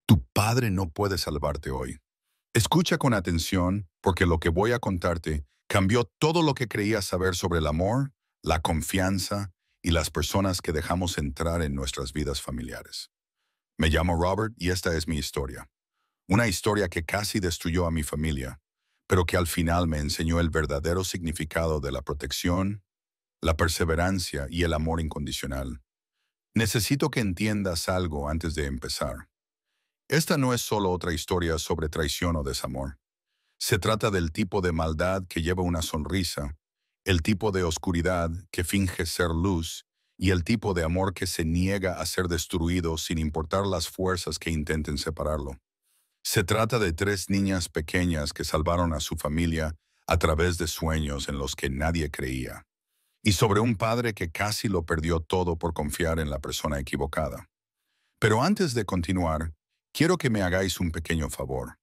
Tu padre no puede salvarte hoy. Escucha con atención, porque lo que voy a contarte cambió todo lo que creías saber sobre el amor, la confianza y las personas que dejamos entrar en nuestras vidas familiares. Me llamo Robert y esta es mi historia. Una historia que casi destruyó a mi familia, pero que al final me enseñó el verdadero significado de la protección, la perseverancia y el amor incondicional. Necesito que entiendas algo antes de empezar. Esta no es solo otra historia sobre traición o desamor. Se trata del tipo de maldad que lleva una sonrisa, el tipo de oscuridad que finge ser luz y el tipo de amor que se niega a ser destruido sin importar las fuerzas que intenten separarlo. Se trata de tres niñas pequeñas que salvaron a su familia a través de sueños en los que nadie creía, y sobre un padre que casi lo perdió todo por confiar en la persona equivocada. Pero antes de continuar, quiero que me hagáis un pequeño favor.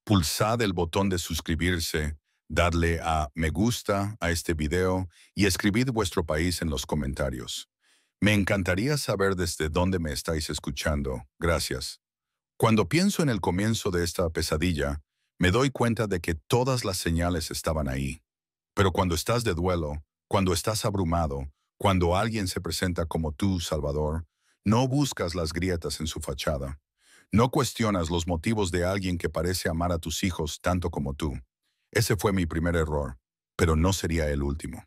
Pulsad el botón de suscribirse, dadle a me gusta a este video y escribid vuestro país en los comentarios. Me encantaría saber desde dónde me estáis escuchando. Gracias. Cuando pienso en el comienzo de esta pesadilla, me doy cuenta de que todas las señales estaban ahí. Pero cuando estás de duelo, cuando estás abrumado, cuando alguien se presenta como tú, Salvador, no buscas las grietas en su fachada. No cuestionas los motivos de alguien que parece amar a tus hijos tanto como tú. Ese fue mi primer error, pero no sería el último.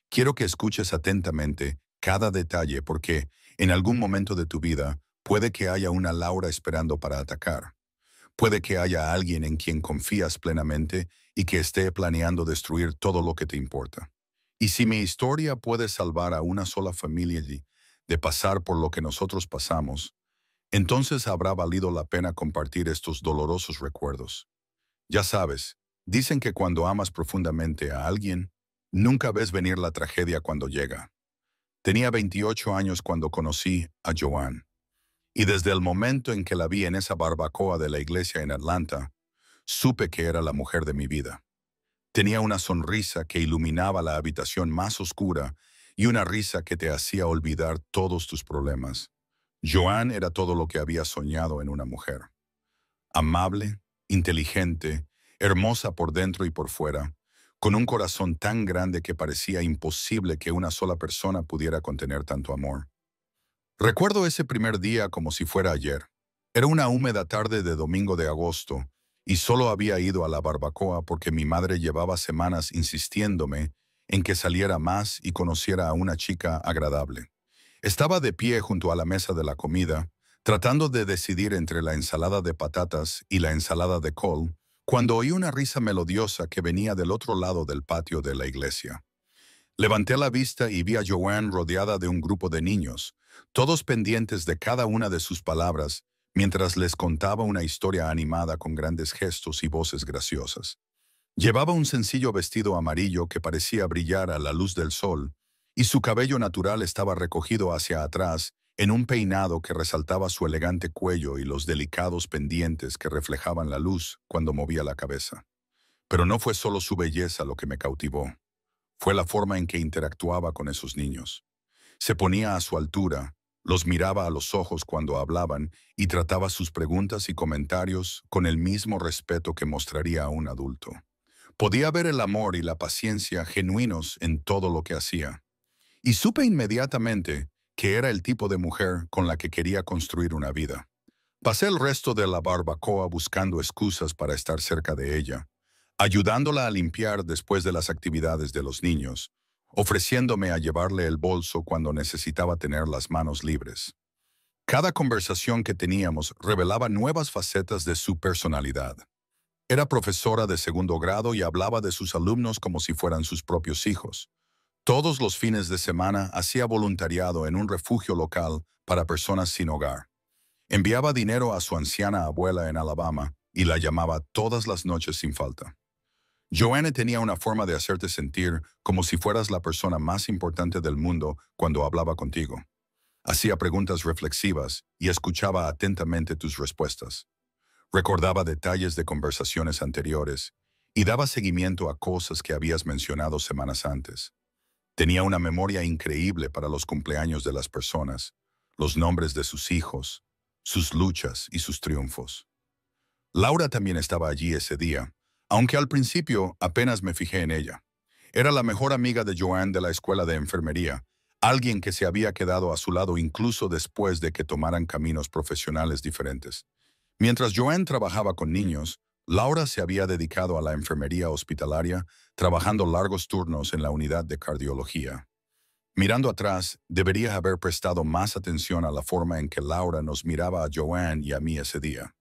Quiero que escuches atentamente cada detalle porque en algún momento de tu vida puede que haya una Laura esperando para atacar. Puede que haya alguien en quien confías plenamente y que esté planeando destruir todo lo que te importa. Y si mi historia puede salvar a una sola familia de pasar por lo que nosotros pasamos, entonces habrá valido la pena compartir estos dolorosos recuerdos. Ya sabes, dicen que cuando amas profundamente a alguien, nunca ves venir la tragedia cuando llega. Tenía 28 años cuando conocí a Joanne, y desde el momento en que la vi en esa barbacoa de la iglesia en Atlanta, supe que era la mujer de mi vida. Tenía una sonrisa que iluminaba la habitación más oscura y una risa que te hacía olvidar todos tus problemas. Joanne era todo lo que había soñado en una mujer. Amable, inteligente, hermosa por dentro y por fuera, con un corazón tan grande que parecía imposible que una sola persona pudiera contener tanto amor. Recuerdo ese primer día como si fuera ayer. Era una húmeda tarde de domingo de agosto, y solo había ido a la barbacoa porque mi madre llevaba semanas insistiéndome en que saliera más y conociera a una chica agradable. Estaba de pie junto a la mesa de la comida, tratando de decidir entre la ensalada de patatas y la ensalada de col, cuando oí una risa melodiosa que venía del otro lado del patio de la iglesia. Levanté la vista y vi a Joanne rodeada de un grupo de niños, todos pendientes de cada una de sus palabras, mientras les contaba una historia animada con grandes gestos y voces graciosas. Llevaba un sencillo vestido amarillo que parecía brillar a la luz del sol, y su cabello natural estaba recogido hacia atrás en un peinado que resaltaba su elegante cuello y los delicados pendientes que reflejaban la luz cuando movía la cabeza. Pero no fue solo su belleza lo que me cautivó. Fue la forma en que interactuaba con esos niños. Se ponía a su altura, los miraba a los ojos cuando hablaban y trataba sus preguntas y comentarios con el mismo respeto que mostraría a un adulto. Podía ver el amor y la paciencia genuinos en todo lo que hacía. Y supe inmediatamente que era el tipo de mujer con la que quería construir una vida. Pasé el resto de la barbacoa buscando excusas para estar cerca de ella, ayudándola a limpiar después de las actividades de los niños, ofreciéndome a llevarle el bolso cuando necesitaba tener las manos libres. Cada conversación que teníamos revelaba nuevas facetas de su personalidad. Era profesora de segundo grado y hablaba de sus alumnos como si fueran sus propios hijos. Todos los fines de semana hacía voluntariado en un refugio local para personas sin hogar. Enviaba dinero a su anciana abuela en Alabama y la llamaba todas las noches sin falta. Joanne tenía una forma de hacerte sentir como si fueras la persona más importante del mundo cuando hablaba contigo. Hacía preguntas reflexivas y escuchaba atentamente tus respuestas. Recordaba detalles de conversaciones anteriores y daba seguimiento a cosas que habías mencionado semanas antes. Tenía una memoria increíble para los cumpleaños de las personas, los nombres de sus hijos, sus luchas y sus triunfos. Laura también estaba allí ese día, aunque al principio apenas me fijé en ella. Era la mejor amiga de Joanne de la escuela de enfermería, alguien que se había quedado a su lado incluso después de que tomaran caminos profesionales diferentes. Mientras Joanne trabajaba con niños, Laura se había dedicado a la enfermería hospitalaria, trabajando largos turnos en la unidad de cardiología. Mirando atrás, debería haber prestado más atención a la forma en que Laura nos miraba a Joanne y a mí ese día.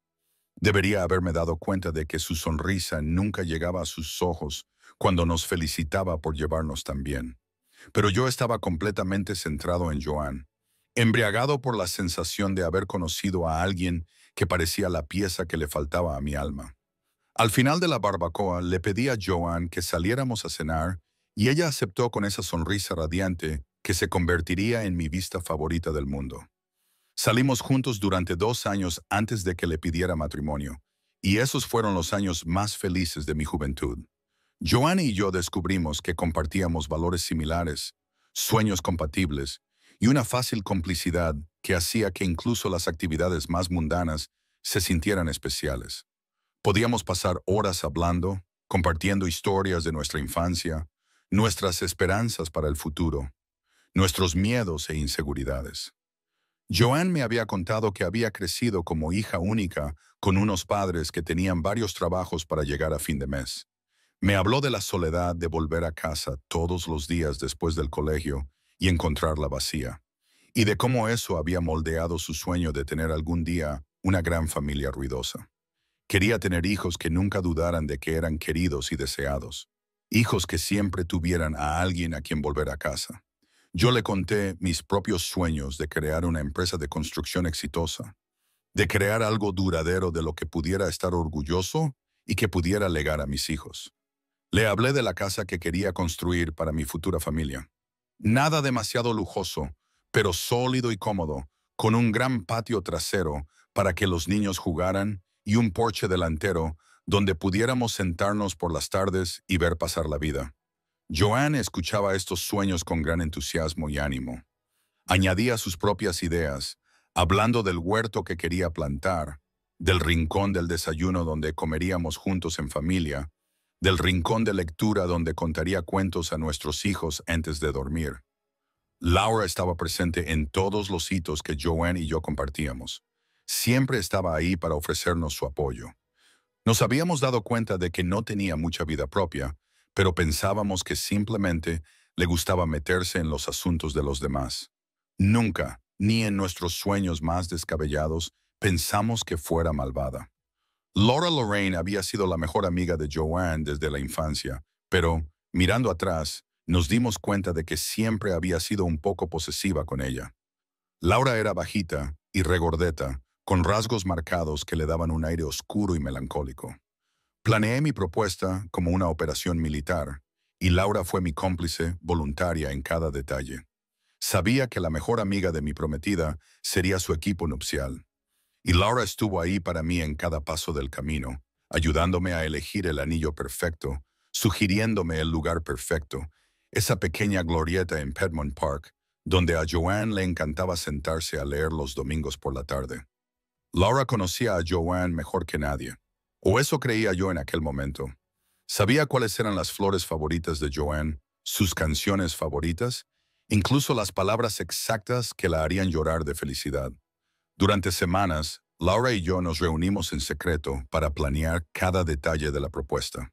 Debería haberme dado cuenta de que su sonrisa nunca llegaba a sus ojos cuando nos felicitaba por llevarnos tan bien. Pero yo estaba completamente centrado en Joanne, embriagado por la sensación de haber conocido a alguien que parecía la pieza que le faltaba a mi alma. Al final de la barbacoa le pedí a Joanne que saliéramos a cenar y ella aceptó con esa sonrisa radiante que se convertiría en mi vista favorita del mundo. Salimos juntos durante 2 años antes de que le pidiera matrimonio, y esos fueron los años más felices de mi juventud. Joanne y yo descubrimos que compartíamos valores similares, sueños compatibles y una fácil complicidad que hacía que incluso las actividades más mundanas se sintieran especiales. Podíamos pasar horas hablando, compartiendo historias de nuestra infancia, nuestras esperanzas para el futuro, nuestros miedos e inseguridades. Joanne me había contado que había crecido como hija única con unos padres que tenían varios trabajos para llegar a fin de mes. Me habló de la soledad de volver a casa todos los días después del colegio y encontrarla vacía, y de cómo eso había moldeado su sueño de tener algún día una gran familia ruidosa. Quería tener hijos que nunca dudaran de que eran queridos y deseados, hijos que siempre tuvieran a alguien a quien volver a casa. Yo le conté mis propios sueños de crear una empresa de construcción exitosa, de crear algo duradero de lo que pudiera estar orgulloso y que pudiera legar a mis hijos. Le hablé de la casa que quería construir para mi futura familia. Nada demasiado lujoso, pero sólido y cómodo, con un gran patio trasero para que los niños jugaran y un porche delantero donde pudiéramos sentarnos por las tardes y ver pasar la vida. Joanne escuchaba estos sueños con gran entusiasmo y ánimo. Añadía sus propias ideas, hablando del huerto que quería plantar, del rincón del desayuno donde comeríamos juntos en familia, del rincón de lectura donde contaría cuentos a nuestros hijos antes de dormir. Laura estaba presente en todos los hitos que Joanne y yo compartíamos. Siempre estaba ahí para ofrecernos su apoyo. Nos habíamos dado cuenta de que no tenía mucha vida propia, pero pensábamos que simplemente le gustaba meterse en los asuntos de los demás. Nunca, ni en nuestros sueños más descabellados, pensamos que fuera malvada. Laura Lorraine había sido la mejor amiga de Joanne desde la infancia, pero, mirando atrás, nos dimos cuenta de que siempre había sido un poco posesiva con ella. Laura era bajita y regordeta, con rasgos marcados que le daban un aire oscuro y melancólico. Planeé mi propuesta como una operación militar, y Laura fue mi cómplice voluntaria en cada detalle. Sabía que la mejor amiga de mi prometida sería su equipo nupcial, y Laura estuvo ahí para mí en cada paso del camino, ayudándome a elegir el anillo perfecto, sugiriéndome el lugar perfecto, esa pequeña glorieta en Piedmont Park, donde a Joanne le encantaba sentarse a leer los domingos por la tarde. Laura conocía a Joanne mejor que nadie, o eso creía yo en aquel momento. Sabía cuáles eran las flores favoritas de Joanne, sus canciones favoritas, incluso las palabras exactas que la harían llorar de felicidad. Durante semanas, Laura y yo nos reunimos en secreto para planear cada detalle de la propuesta.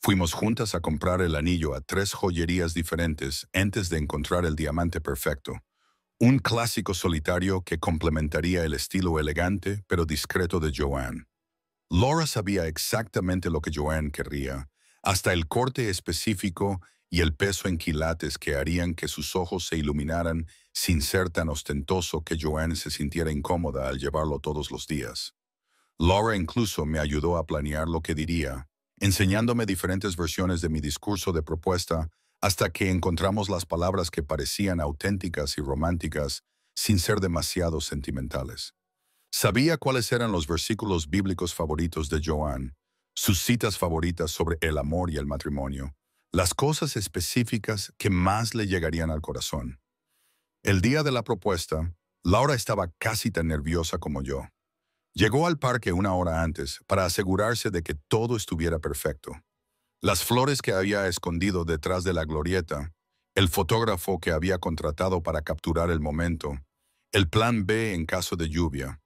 Fuimos juntas a comprar el anillo a 3 joyerías diferentes antes de encontrar el diamante perfecto. Un clásico solitario que complementaría el estilo elegante pero discreto de Joanne. Laura sabía exactamente lo que Joanne querría, hasta el corte específico y el peso en quilates que harían que sus ojos se iluminaran sin ser tan ostentoso que Joanne se sintiera incómoda al llevarlo todos los días. Laura incluso me ayudó a planear lo que diría, enseñándome diferentes versiones de mi discurso de propuesta hasta que encontramos las palabras que parecían auténticas y románticas sin ser demasiado sentimentales. Sabía cuáles eran los versículos bíblicos favoritos de Joanne, sus citas favoritas sobre el amor y el matrimonio, las cosas específicas que más le llegarían al corazón. El día de la propuesta, Laura estaba casi tan nerviosa como yo. Llegó al parque una hora antes para asegurarse de que todo estuviera perfecto. Las flores que había escondido detrás de la glorieta, el fotógrafo que había contratado para capturar el momento, el plan B en caso de lluvia.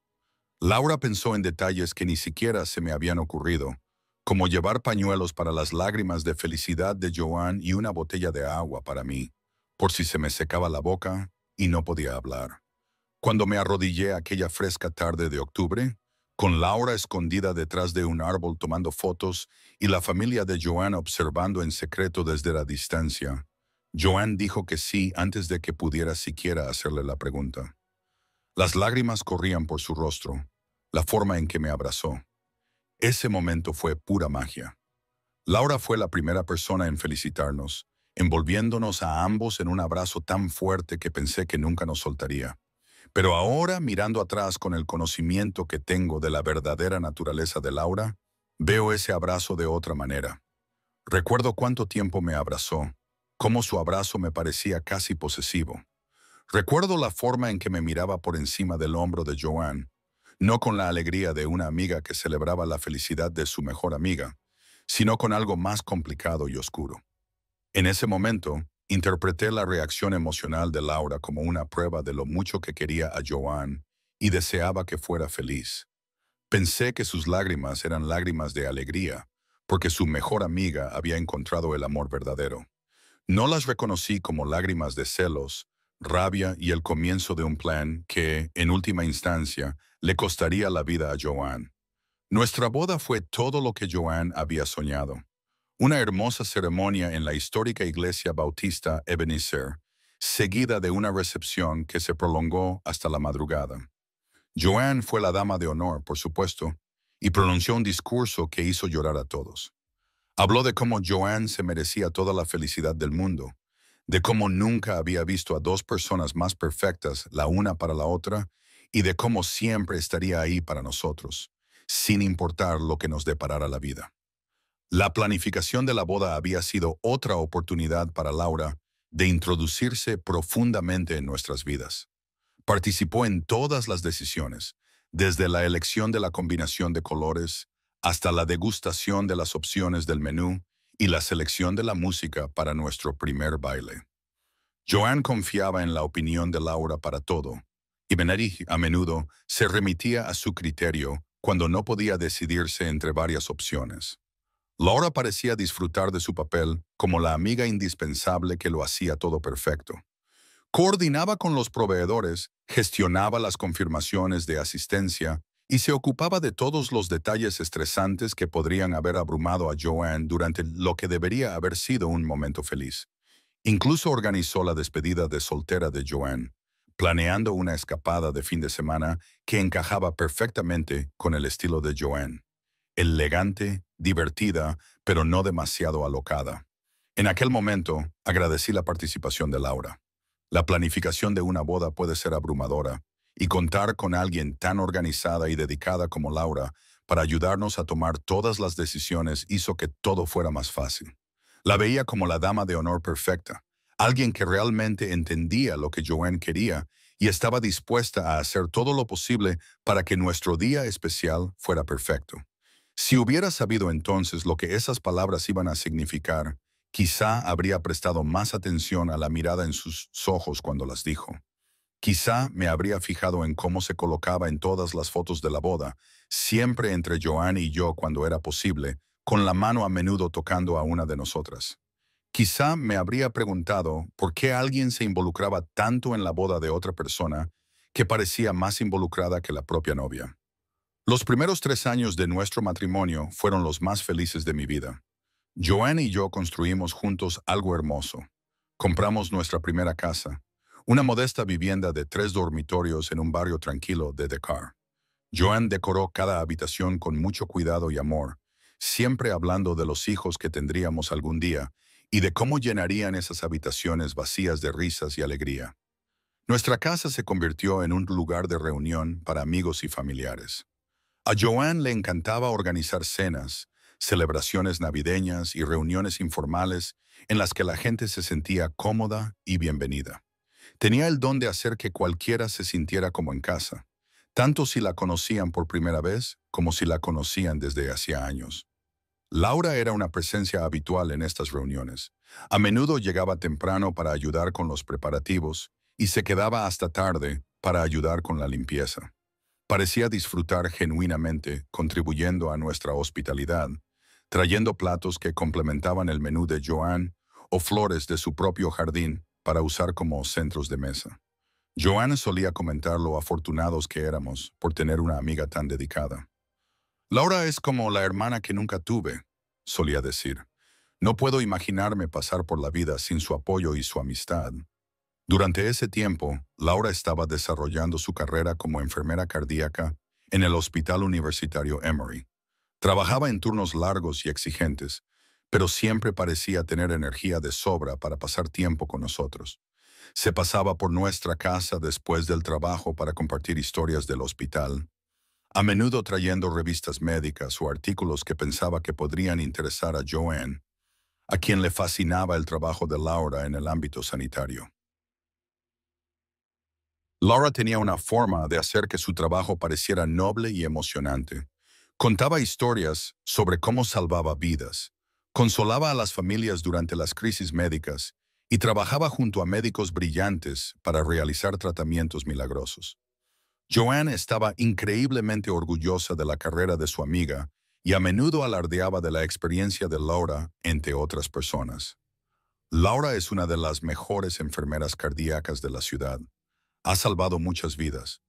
Laura pensó en detalles que ni siquiera se me habían ocurrido, como llevar pañuelos para las lágrimas de felicidad de Joan y una botella de agua para mí, por si se me secaba la boca y no podía hablar. Cuando me arrodillé aquella fresca tarde de octubre, con Laura escondida detrás de un árbol tomando fotos y la familia de Joan observando en secreto desde la distancia, Joan dijo que sí antes de que pudiera siquiera hacerle la pregunta. Las lágrimas corrían por su rostro, la forma en que me abrazó. Ese momento fue pura magia. Laura fue la primera persona en felicitarnos, envolviéndonos a ambos en un abrazo tan fuerte que pensé que nunca nos soltaría. Pero ahora, mirando atrás con el conocimiento que tengo de la verdadera naturaleza de Laura, veo ese abrazo de otra manera. Recuerdo cuánto tiempo me abrazó, cómo su abrazo me parecía casi posesivo. Recuerdo la forma en que me miraba por encima del hombro de Joan, no con la alegría de una amiga que celebraba la felicidad de su mejor amiga, sino con algo más complicado y oscuro. En ese momento, interpreté la reacción emocional de Laura como una prueba de lo mucho que quería a Joan y deseaba que fuera feliz. Pensé que sus lágrimas eran lágrimas de alegría, porque su mejor amiga había encontrado el amor verdadero. No las reconocí como lágrimas de celos, rabia y el comienzo de un plan que, en última instancia, le costaría la vida a Joan. Nuestra boda fue todo lo que Joan había soñado. Una hermosa ceremonia en la histórica iglesia bautista Ebenezer, seguida de una recepción que se prolongó hasta la madrugada. Joan fue la dama de honor, por supuesto, y pronunció un discurso que hizo llorar a todos. Habló de cómo Joan se merecía toda la felicidad del mundo, de cómo nunca había visto a dos personas más perfectas la una para la otra y de cómo siempre estaría ahí para nosotros, sin importar lo que nos deparara la vida. La planificación de la boda había sido otra oportunidad para Laura de introducirse profundamente en nuestras vidas. Participó en todas las decisiones, desde la elección de la combinación de colores hasta la degustación de las opciones del menú y la selección de la música para nuestro primer baile. Joan confiaba en la opinión de Laura para todo, y Benedict a menudo se remitía a su criterio cuando no podía decidirse entre varias opciones. Laura parecía disfrutar de su papel como la amiga indispensable que lo hacía todo perfecto. Coordinaba con los proveedores, gestionaba las confirmaciones de asistencia y se ocupaba de todos los detalles estresantes que podrían haber abrumado a Joan durante lo que debería haber sido un momento feliz. Incluso organizó la despedida de soltera de Joan, planeando una escapada de fin de semana que encajaba perfectamente con el estilo de Joan. Elegante, divertida, pero no demasiado alocada. En aquel momento, agradecí la participación de Laura. La planificación de una boda puede ser abrumadora, y contar con alguien tan organizada y dedicada como Laura para ayudarnos a tomar todas las decisiones hizo que todo fuera más fácil. La veía como la dama de honor perfecta, alguien que realmente entendía lo que Joan quería y estaba dispuesta a hacer todo lo posible para que nuestro día especial fuera perfecto. Si hubiera sabido entonces lo que esas palabras iban a significar, quizá habría prestado más atención a la mirada en sus ojos cuando las dijo. Quizá me habría fijado en cómo se colocaba en todas las fotos de la boda, siempre entre Joan y yo cuando era posible, con la mano a menudo tocando a una de nosotras. Quizá me habría preguntado por qué alguien se involucraba tanto en la boda de otra persona que parecía más involucrada que la propia novia. Los primeros 3 años de nuestro matrimonio fueron los más felices de mi vida. Joan y yo construimos juntos algo hermoso. Compramos nuestra primera casa, una modesta vivienda de 3 dormitorios en un barrio tranquilo de Dakar. Joan decoró cada habitación con mucho cuidado y amor, siempre hablando de los hijos que tendríamos algún día y de cómo llenarían esas habitaciones vacías de risas y alegría. Nuestra casa se convirtió en un lugar de reunión para amigos y familiares. A Joan le encantaba organizar cenas, celebraciones navideñas y reuniones informales en las que la gente se sentía cómoda y bienvenida. Tenía el don de hacer que cualquiera se sintiera como en casa, tanto si la conocían por primera vez como si la conocían desde hacía años. Laura era una presencia habitual en estas reuniones. A menudo llegaba temprano para ayudar con los preparativos y se quedaba hasta tarde para ayudar con la limpieza. Parecía disfrutar genuinamente, contribuyendo a nuestra hospitalidad, trayendo platos que complementaban el menú de Joan o flores de su propio jardín para usar como centros de mesa. Joan solía comentar lo afortunados que éramos por tener una amiga tan dedicada. Laura es como la hermana que nunca tuve, solía decir. No puedo imaginarme pasar por la vida sin su apoyo y su amistad. Durante ese tiempo, Laura estaba desarrollando su carrera como enfermera cardíaca en el Hospital Universitario Emory. Trabajaba en turnos largos y exigentes, pero siempre parecía tener energía de sobra para pasar tiempo con nosotros. Se pasaba por nuestra casa después del trabajo para compartir historias del hospital, a menudo trayendo revistas médicas o artículos que pensaba que podrían interesar a Joanne, a quien le fascinaba el trabajo de Laura en el ámbito sanitario. Laura tenía una forma de hacer que su trabajo pareciera noble y emocionante. Contaba historias sobre cómo salvaba vidas, consolaba a las familias durante las crisis médicas y trabajaba junto a médicos brillantes para realizar tratamientos milagrosos. Joanne estaba increíblemente orgullosa de la carrera de su amiga y a menudo alardeaba de la experiencia de Laura entre otras personas. Laura es una de las mejores enfermeras cardíacas de la ciudad. Ha salvado muchas vidas.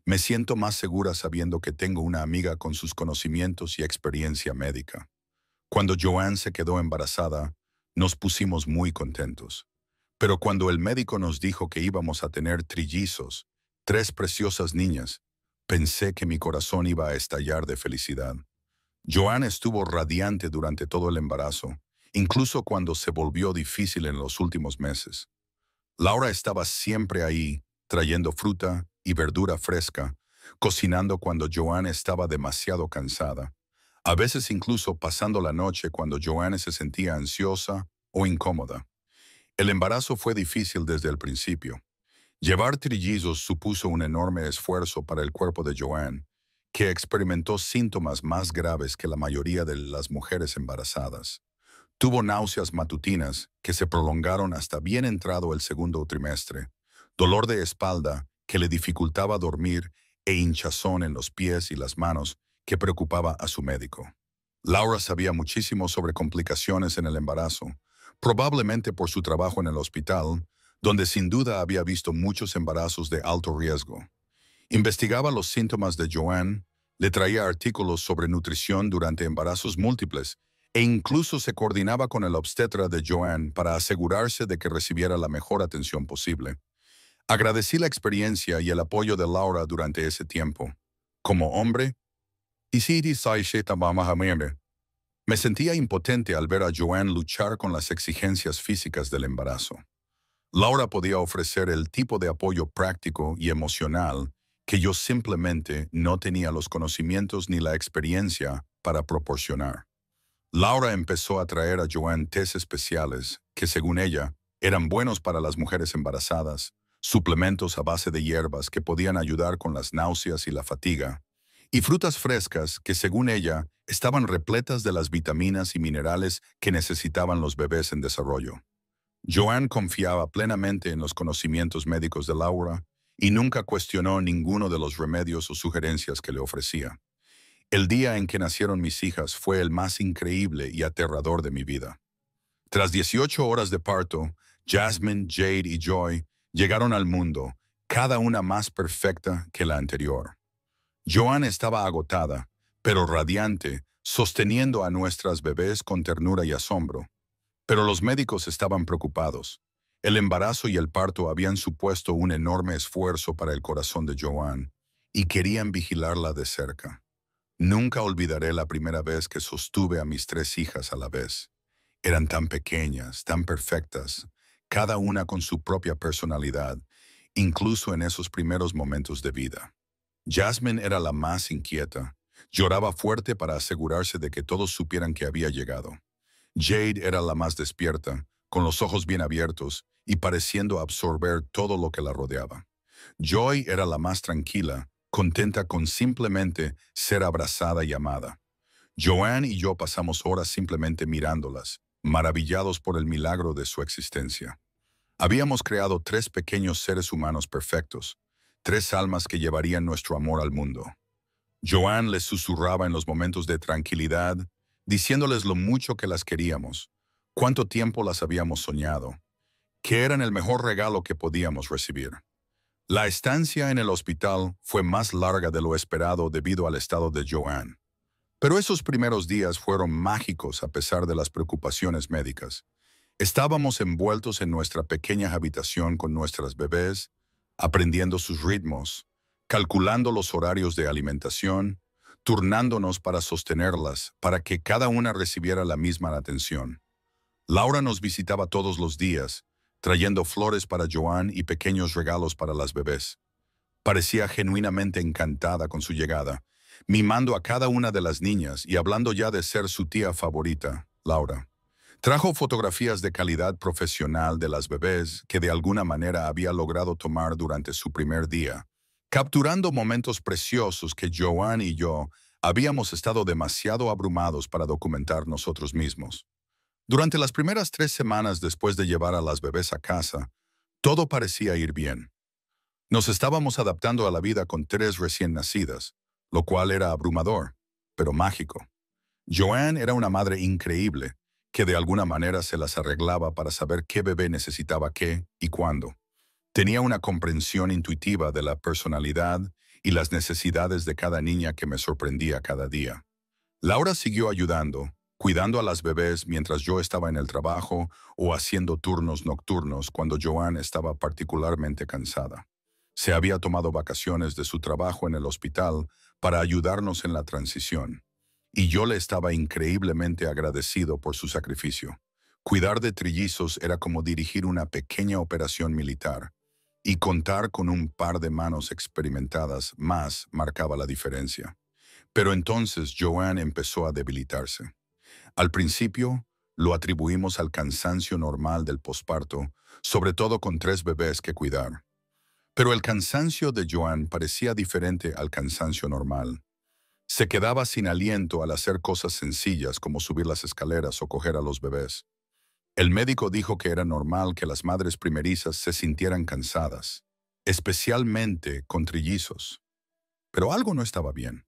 Me siento más segura sabiendo que tengo una amiga con sus conocimientos y experiencia médica. Cuando Joanne se quedó embarazada, nos pusimos muy contentos. Pero cuando el médico nos dijo que íbamos a tener trillizos, 3 preciosas niñas, pensé que mi corazón iba a estallar de felicidad. Joanne estuvo radiante durante todo el embarazo, incluso cuando se volvió difícil en los últimos meses. Laura estaba siempre ahí, trayendo fruta y verdura fresca, cocinando cuando Joanne estaba demasiado cansada, a veces incluso pasando la noche cuando Joanne se sentía ansiosa o incómoda. El embarazo fue difícil desde el principio. Llevar trillizos supuso un enorme esfuerzo para el cuerpo de Joanne, que experimentó síntomas más graves que la mayoría de las mujeres embarazadas. Tuvo náuseas matutinas que se prolongaron hasta bien entrado el segundo trimestre, dolor de espalda que le dificultaba dormir e hinchazón en los pies y las manos que preocupaba a su médico. Laura sabía muchísimo sobre complicaciones en el embarazo, probablemente por su trabajo en el hospital, donde sin duda había visto muchos embarazos de alto riesgo. Investigaba los síntomas de Joanne, le traía artículos sobre nutrición durante embarazos múltiples e incluso se coordinaba con el obstetra de Joanne para asegurarse de que recibiera la mejor atención posible. Agradecí la experiencia y el apoyo de Laura durante ese tiempo. Como hombre, me sentía impotente al ver a Joanne luchar con las exigencias físicas del embarazo. Laura podía ofrecer el tipo de apoyo práctico y emocional que yo simplemente no tenía los conocimientos ni la experiencia para proporcionar. Laura empezó a traer a Joanne tés especiales que, según ella, eran buenos para las mujeres embarazadas, suplementos a base de hierbas que podían ayudar con las náuseas y la fatiga, y frutas frescas que, según ella, estaban repletas de las vitaminas y minerales que necesitaban los bebés en desarrollo. Joanne confiaba plenamente en los conocimientos médicos de Laura y nunca cuestionó ninguno de los remedios o sugerencias que le ofrecía. El día en que nacieron mis hijas fue el más increíble y aterrador de mi vida. Tras 18 horas de parto, Jasmine, Jade y Joy llegaron al mundo, cada una más perfecta que la anterior. Joanne estaba agotada, pero radiante, sosteniendo a nuestras bebés con ternura y asombro. Pero los médicos estaban preocupados. El embarazo y el parto habían supuesto un enorme esfuerzo para el corazón de Joanne, y querían vigilarla de cerca. Nunca olvidaré la primera vez que sostuve a mis 3 hijas a la vez. Eran tan pequeñas, tan perfectas, cada una con su propia personalidad, incluso en esos primeros momentos de vida. Jasmine era la más inquieta. Lloraba fuerte para asegurarse de que todos supieran que había llegado. Jade era la más despierta, con los ojos bien abiertos y pareciendo absorber todo lo que la rodeaba. Joy era la más tranquila, contenta con simplemente ser abrazada y amada. Joanne y yo pasamos horas simplemente mirándolas, maravillados por el milagro de su existencia. Habíamos creado 3 pequeños seres humanos perfectos, 3 almas que llevarían nuestro amor al mundo. Joanne les susurraba en los momentos de tranquilidad, diciéndoles lo mucho que las queríamos, cuánto tiempo las habíamos soñado, que eran el mejor regalo que podíamos recibir. La estancia en el hospital fue más larga de lo esperado debido al estado de Joanne. Pero esos primeros días fueron mágicos a pesar de las preocupaciones médicas. Estábamos envueltos en nuestra pequeña habitación con nuestras bebés, aprendiendo sus ritmos, calculando los horarios de alimentación, turnándonos para sostenerlas, para que cada una recibiera la misma atención. Laura nos visitaba todos los días, trayendo flores para Joanne y pequeños regalos para las bebés. Parecía genuinamente encantada con su llegada, mimando a cada una de las niñas y hablando ya de ser su tía favorita, Laura. Trajo fotografías de calidad profesional de las bebés que de alguna manera había logrado tomar durante su primer día, capturando momentos preciosos que Joanne y yo habíamos estado demasiado abrumados para documentar nosotros mismos. Durante las primeras 3 semanas después de llevar a las bebés a casa, todo parecía ir bien. Nos estábamos adaptando a la vida con 3 recién nacidas, lo cual era abrumador, pero mágico. Joanne era una madre increíble, que de alguna manera se las arreglaba para saber qué bebé necesitaba qué y cuándo. Tenía una comprensión intuitiva de la personalidad y las necesidades de cada niña que me sorprendía cada día. Laura siguió ayudando, cuidando a las bebés mientras yo estaba en el trabajo o haciendo turnos nocturnos cuando Joanne estaba particularmente cansada. Se había tomado vacaciones de su trabajo en el hospital para ayudarnos en la transición, y yo le estaba increíblemente agradecido por su sacrificio. Cuidar de trillizos era como dirigir una pequeña operación militar, y contar con un par de manos experimentadas más marcaba la diferencia. Pero entonces Joanne empezó a debilitarse. Al principio, lo atribuimos al cansancio normal del posparto, sobre todo con 3 bebés que cuidar. Pero el cansancio de Joanne parecía diferente al cansancio normal. Se quedaba sin aliento al hacer cosas sencillas como subir las escaleras o coger a los bebés. El médico dijo que era normal que las madres primerizas se sintieran cansadas, especialmente con trillizos. Pero algo no estaba bien.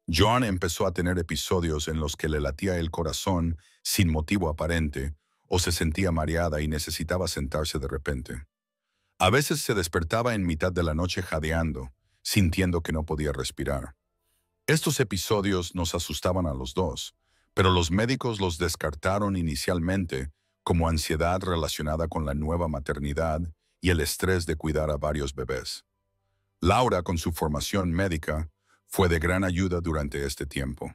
Joanne empezó a tener episodios en los que le latía el corazón sin motivo aparente o se sentía mareada y necesitaba sentarse de repente. A veces se despertaba en mitad de la noche jadeando, sintiendo que no podía respirar. Estos episodios nos asustaban a los dos, pero los médicos los descartaron inicialmente como ansiedad relacionada con la nueva maternidad y el estrés de cuidar a varios bebés. Laura, con su formación médica, fue de gran ayuda durante este tiempo.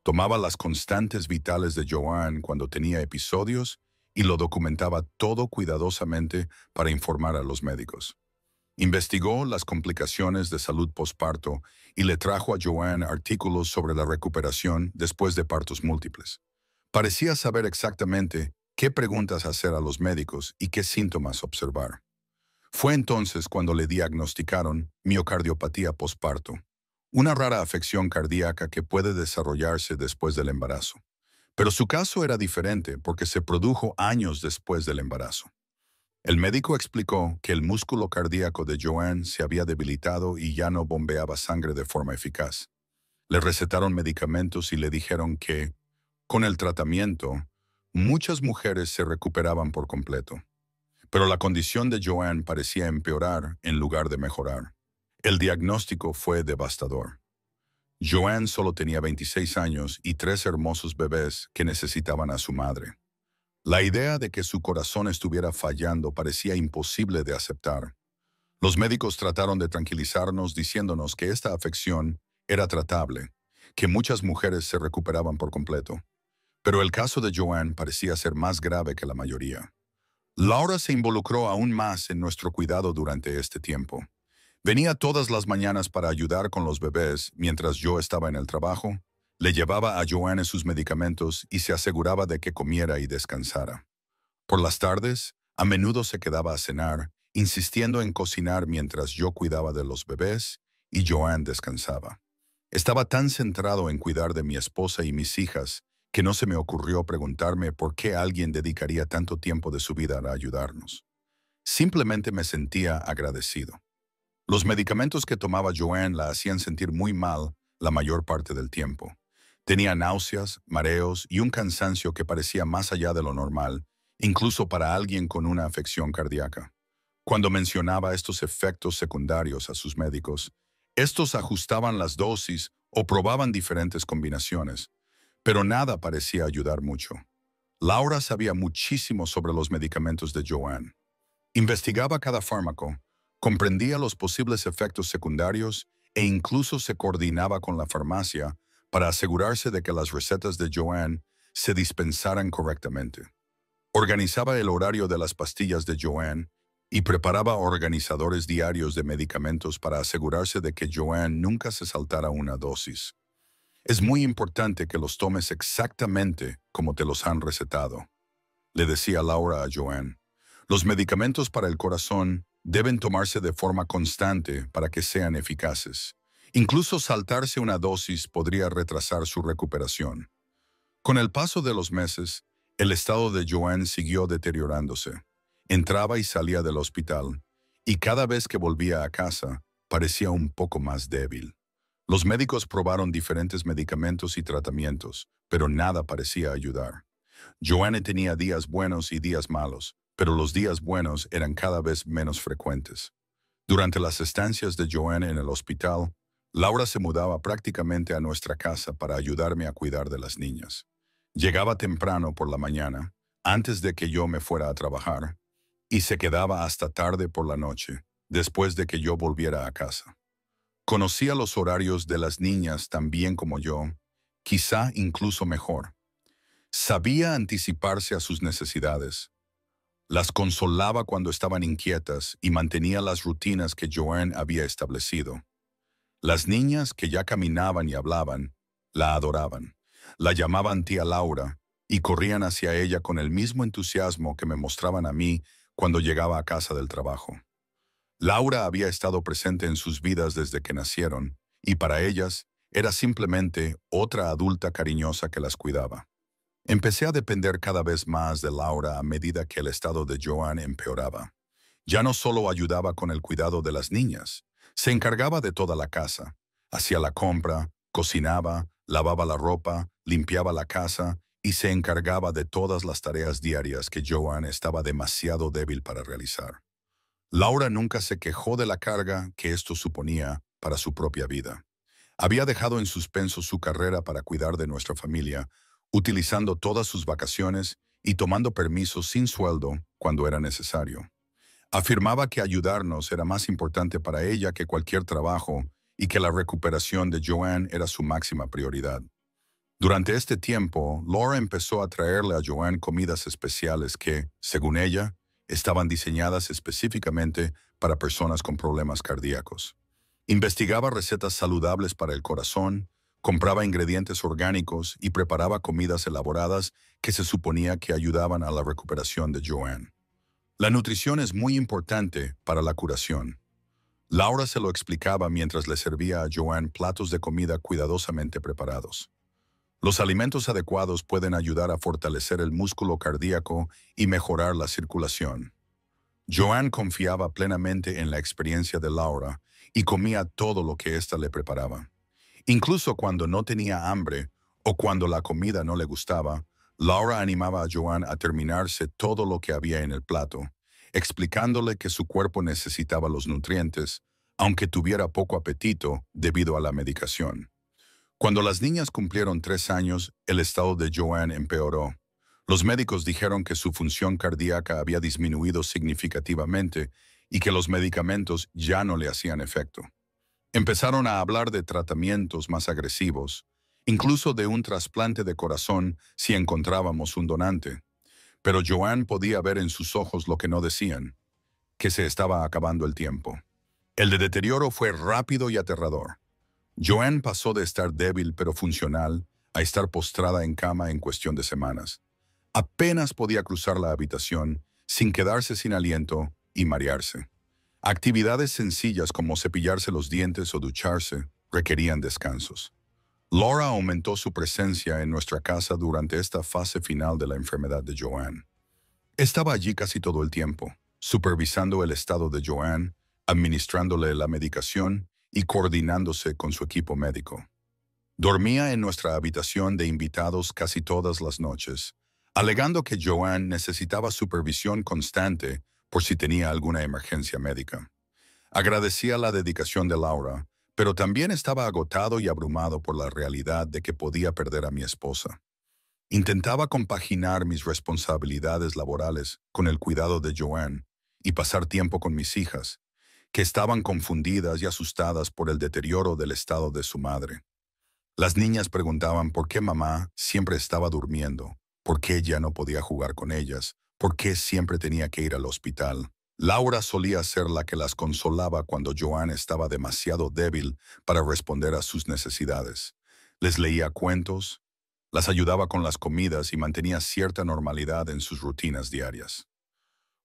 Tomaba las constantes vitales de Joanne cuando tenía episodios y lo documentaba todo cuidadosamente para informar a los médicos. Investigó las complicaciones de salud posparto y le trajo a Joanne artículos sobre la recuperación después de partos múltiples. Parecía saber exactamente qué preguntas hacer a los médicos y qué síntomas observar. Fue entonces cuando le diagnosticaron miocardiopatía posparto, una rara afección cardíaca que puede desarrollarse después del embarazo. Pero su caso era diferente porque se produjo años después del embarazo. El médico explicó que el músculo cardíaco de Joanne se había debilitado y ya no bombeaba sangre de forma eficaz. Le recetaron medicamentos y le dijeron que, con el tratamiento, muchas mujeres se recuperaban por completo. Pero la condición de Joanne parecía empeorar en lugar de mejorar. El diagnóstico fue devastador. Joanne solo tenía 26 años y 3 hermosos bebés que necesitaban a su madre. La idea de que su corazón estuviera fallando parecía imposible de aceptar. Los médicos trataron de tranquilizarnos diciéndonos que esta afección era tratable, que muchas mujeres se recuperaban por completo. Pero el caso de Joanne parecía ser más grave que la mayoría. Laura se involucró aún más en nuestro cuidado durante este tiempo. Venía todas las mañanas para ayudar con los bebés mientras yo estaba en el trabajo, le llevaba a Joanne sus medicamentos y se aseguraba de que comiera y descansara. Por las tardes, A menudo se quedaba a cenar, insistiendo en cocinar mientras yo cuidaba de los bebés y Joanne descansaba. Estaba tan centrado en cuidar de mi esposa y mis hijas que no se me ocurrió preguntarme por qué alguien dedicaría tanto tiempo de su vida a ayudarnos. Simplemente me sentía agradecido. Los medicamentos que tomaba Joanne la hacían sentir muy mal la mayor parte del tiempo. Tenía náuseas, mareos y un cansancio que parecía más allá de lo normal, incluso para alguien con una afección cardíaca. Cuando mencionaba estos efectos secundarios a sus médicos, estos ajustaban las dosis o probaban diferentes combinaciones, pero nada parecía ayudar mucho. Laura sabía muchísimo sobre los medicamentos de Joanne. Investigaba cada fármaco, comprendía los posibles efectos secundarios e incluso se coordinaba con la farmacia para asegurarse de que las recetas de Joanne se dispensaran correctamente. Organizaba el horario de las pastillas de Joanne y preparaba organizadores diarios de medicamentos para asegurarse de que Joanne nunca se saltara una dosis. Es muy importante que los tomes exactamente como te los han recetado, le decía Laura a Joanne. Los medicamentos para el corazón deben tomarse de forma constante para que sean eficaces. Incluso saltarse una dosis podría retrasar su recuperación. Con el paso de los meses, el estado de Joanne siguió deteriorándose. Entraba y salía del hospital, y cada vez que volvía a casa, parecía un poco más débil. Los médicos probaron diferentes medicamentos y tratamientos, pero nada parecía ayudar. Joanne tenía días buenos y días malos, pero los días buenos eran cada vez menos frecuentes. Durante las estancias de Joanne en el hospital, Laura se mudaba prácticamente a nuestra casa para ayudarme a cuidar de las niñas. Llegaba temprano por la mañana, antes de que yo me fuera a trabajar, y se quedaba hasta tarde por la noche, después de que yo volviera a casa. Conocía los horarios de las niñas tan bien como yo, quizá incluso mejor. Sabía anticiparse a sus necesidades. Las consolaba cuando estaban inquietas y mantenía las rutinas que Joanne había establecido. Las niñas que ya caminaban y hablaban, la adoraban. La llamaban tía Laura y corrían hacia ella con el mismo entusiasmo que me mostraban a mí cuando llegaba a casa del trabajo. Laura había estado presente en sus vidas desde que nacieron, y para ellas era simplemente otra adulta cariñosa que las cuidaba. Empecé a depender cada vez más de Laura a medida que el estado de Joanne empeoraba. Ya no solo ayudaba con el cuidado de las niñas, se encargaba de toda la casa. Hacía la compra, cocinaba, lavaba la ropa, limpiaba la casa y se encargaba de todas las tareas diarias que Joanne estaba demasiado débil para realizar. Laura nunca se quejó de la carga que esto suponía para su propia vida. Había dejado en suspenso su carrera para cuidar de nuestra familia, utilizando todas sus vacaciones y tomando permisos sin sueldo cuando era necesario. Afirmaba que ayudarnos era más importante para ella que cualquier trabajo y que la recuperación de Joanne era su máxima prioridad. Durante este tiempo, Laura empezó a traerle a Joanne comidas especiales que, según ella, estaban diseñadas específicamente para personas con problemas cardíacos. Investigaba recetas saludables para el corazón, compraba ingredientes orgánicos y preparaba comidas elaboradas que se suponía que ayudaban a la recuperación de Joanne. La nutrición es muy importante para la curación. Laura se lo explicaba mientras le servía a Joanne platos de comida cuidadosamente preparados. Los alimentos adecuados pueden ayudar a fortalecer el músculo cardíaco y mejorar la circulación. Joanne confiaba plenamente en la experiencia de Laura y comía todo lo que ésta le preparaba. Incluso cuando no tenía hambre o cuando la comida no le gustaba, Laura animaba a Joanne a terminarse todo lo que había en el plato, explicándole que su cuerpo necesitaba los nutrientes, aunque tuviera poco apetito debido a la medicación. Cuando las niñas cumplieron 3 años, el estado de Joanne empeoró. Los médicos dijeron que su función cardíaca había disminuido significativamente y que los medicamentos ya no le hacían efecto. Empezaron a hablar de tratamientos más agresivos, incluso de un trasplante de corazón si encontrábamos un donante. Pero Joanne podía ver en sus ojos lo que no decían, que se estaba acabando el tiempo. El deterioro fue rápido y aterrador. Joanne pasó de estar débil pero funcional a estar postrada en cama en cuestión de semanas. Apenas podía cruzar la habitación sin quedarse sin aliento y marearse. Actividades sencillas como cepillarse los dientes o ducharse requerían descansos. Laura aumentó su presencia en nuestra casa durante esta fase final de la enfermedad de Joanne. Estaba allí casi todo el tiempo, supervisando el estado de Joanne, administrándole la medicación y coordinándose con su equipo médico. Dormía en nuestra habitación de invitados casi todas las noches, alegando que Joanne necesitaba supervisión constante por si tenía alguna emergencia médica. Agradecía la dedicación de Laura, pero también estaba agotado y abrumado por la realidad de que podía perder a mi esposa. Intentaba compaginar mis responsabilidades laborales con el cuidado de Joanne y pasar tiempo con mis hijas, que estaban confundidas y asustadas por el deterioro del estado de su madre. Las niñas preguntaban por qué mamá siempre estaba durmiendo, por qué ya no podía jugar con ellas, por qué siempre tenía que ir al hospital. Laura solía ser la que las consolaba cuando Joanne estaba demasiado débil para responder a sus necesidades. Les leía cuentos, las ayudaba con las comidas y mantenía cierta normalidad en sus rutinas diarias.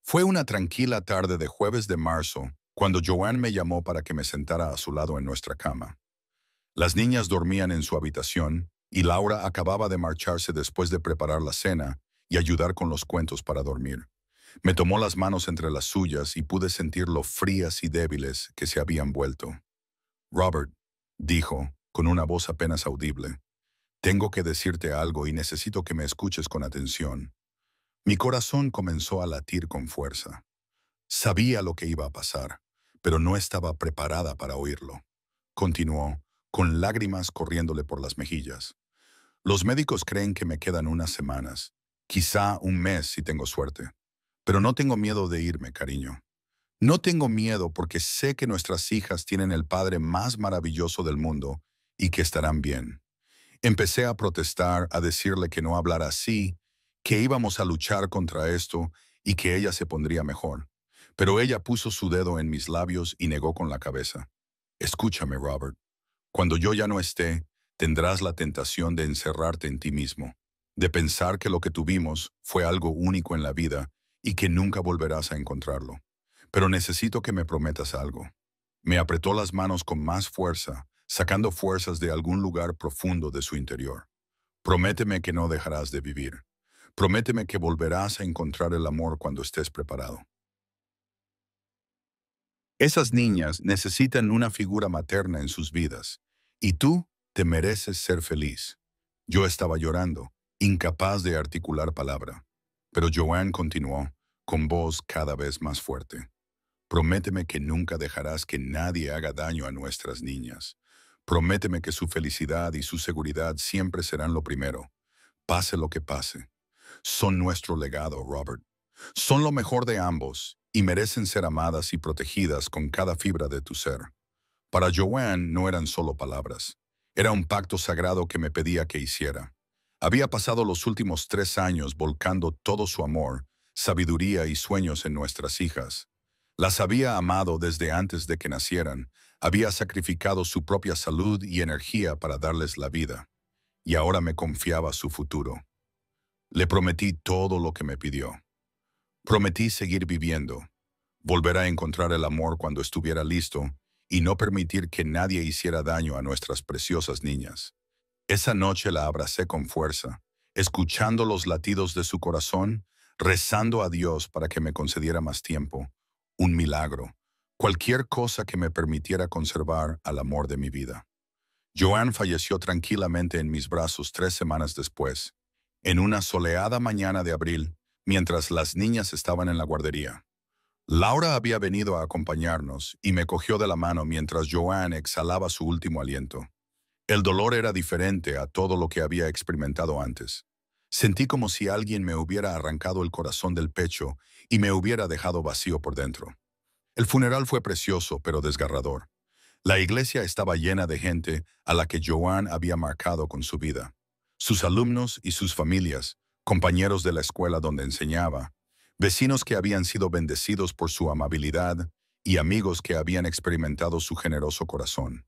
Fue una tranquila tarde de jueves de marzo cuando Joanne me llamó para que me sentara a su lado en nuestra cama. Las niñas dormían en su habitación y Laura acababa de marcharse después de preparar la cena y ayudar con los cuentos para dormir. Me tomó las manos entre las suyas y pude sentir lo frías y débiles que se habían vuelto. «Robert», dijo, con una voz apenas audible, «tengo que decirte algo y necesito que me escuches con atención». Mi corazón comenzó a latir con fuerza. Sabía lo que iba a pasar, pero no estaba preparada para oírlo. Continuó, con lágrimas corriéndole por las mejillas. «Los médicos creen que me quedan unas semanas, quizá un mes si tengo suerte. Pero no tengo miedo de irme, cariño. No tengo miedo porque sé que nuestras hijas tienen el padre más maravilloso del mundo y que estarán bien». Empecé a protestar, a decirle que no hablara así, que íbamos a luchar contra esto y que ella se pondría mejor. Pero ella puso su dedo en mis labios y negó con la cabeza. «Escúchame, Robert. Cuando yo ya no esté, tendrás la tentación de encerrarte en ti mismo, de pensar que lo que tuvimos fue algo único en la vida y que nunca volverás a encontrarlo. Pero necesito que me prometas algo». Me apretó las manos con más fuerza, sacando fuerzas de algún lugar profundo de su interior. «Prométeme que no dejarás de vivir. Prométeme que volverás a encontrar el amor cuando estés preparado». Esas niñas necesitan una figura materna en sus vidas, y tú te mereces ser feliz. Yo estaba llorando, incapaz de articular palabra, pero Joanne continuó, con voz cada vez más fuerte. «Prométeme que nunca dejarás que nadie haga daño a nuestras niñas. Prométeme que su felicidad y su seguridad siempre serán lo primero, pase lo que pase. Son nuestro legado, Robert. Son lo mejor de ambos y merecen ser amadas y protegidas con cada fibra de tu ser». Para Joanne no eran solo palabras. Era un pacto sagrado que me pedía que hiciera. Había pasado los últimos 3 años volcando todo su amor, sabiduría y sueños en nuestras hijas. Las había amado desde antes de que nacieran, había sacrificado su propia salud y energía para darles la vida, y ahora me confiaba su futuro. Le prometí todo lo que me pidió. Prometí seguir viviendo, volver a encontrar el amor cuando estuviera listo y no permitir que nadie hiciera daño a nuestras preciosas niñas. Esa noche la abracé con fuerza, escuchando los latidos de su corazón, rezando a Dios para que me concediera más tiempo, un milagro, cualquier cosa que me permitiera conservar al amor de mi vida. Joanne falleció tranquilamente en mis brazos 3 semanas después, en una soleada mañana de abril, mientras las niñas estaban en la guardería. Laura había venido a acompañarnos y me cogió de la mano mientras Joanne exhalaba su último aliento. El dolor era diferente a todo lo que había experimentado antes. Sentí como si alguien me hubiera arrancado el corazón del pecho y me hubiera dejado vacío por dentro. El funeral fue precioso pero desgarrador. La iglesia estaba llena de gente a la que Joanne había marcado con su vida. Sus alumnos y sus familias, compañeros de la escuela donde enseñaba, vecinos que habían sido bendecidos por su amabilidad y amigos que habían experimentado su generoso corazón.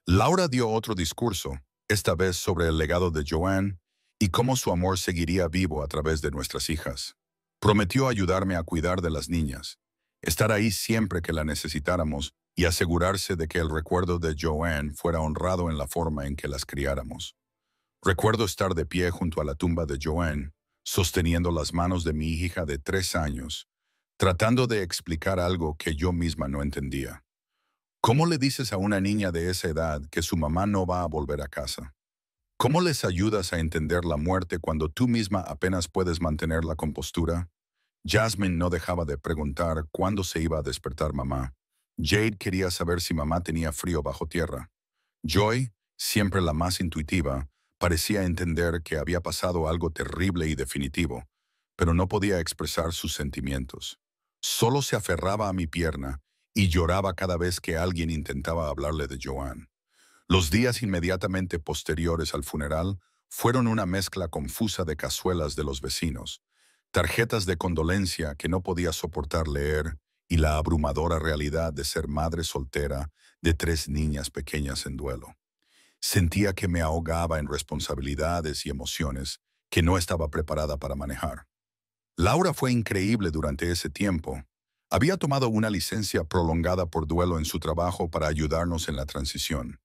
Laura dio otro discurso, esta vez sobre el legado de Joanne y cómo su amor seguiría vivo a través de nuestras hijas. Prometió ayudarme a cuidar de las niñas, estar ahí siempre que la necesitáramos y asegurarse de que el recuerdo de Joanne fuera honrado en la forma en que las criáramos. Recuerdo estar de pie junto a la tumba de Joanne, sosteniendo las manos de mi hija de 3 años, tratando de explicar algo que yo misma no entendía. ¿Cómo le dices a una niña de esa edad que su mamá no va a volver a casa? ¿Cómo les ayudas a entender la muerte cuando tú misma apenas puedes mantener la compostura? Jasmine no dejaba de preguntar cuándo se iba a despertar mamá. Jade quería saber si mamá tenía frío bajo tierra. Joy, siempre la más intuitiva, parecía entender que había pasado algo terrible y definitivo, pero no podía expresar sus sentimientos. Solo se aferraba a mi pierna y lloraba cada vez que alguien intentaba hablarle de Joanne. Los días inmediatamente posteriores al funeral fueron una mezcla confusa de cazuelas de los vecinos, tarjetas de condolencia que no podía soportar leer y la abrumadora realidad de ser madre soltera de 3 niñas pequeñas en duelo. Sentía que me ahogaba en responsabilidades y emociones que no estaba preparada para manejar. Laura fue increíble durante ese tiempo. Había tomado una licencia prolongada por duelo en su trabajo para ayudarnos en la transición.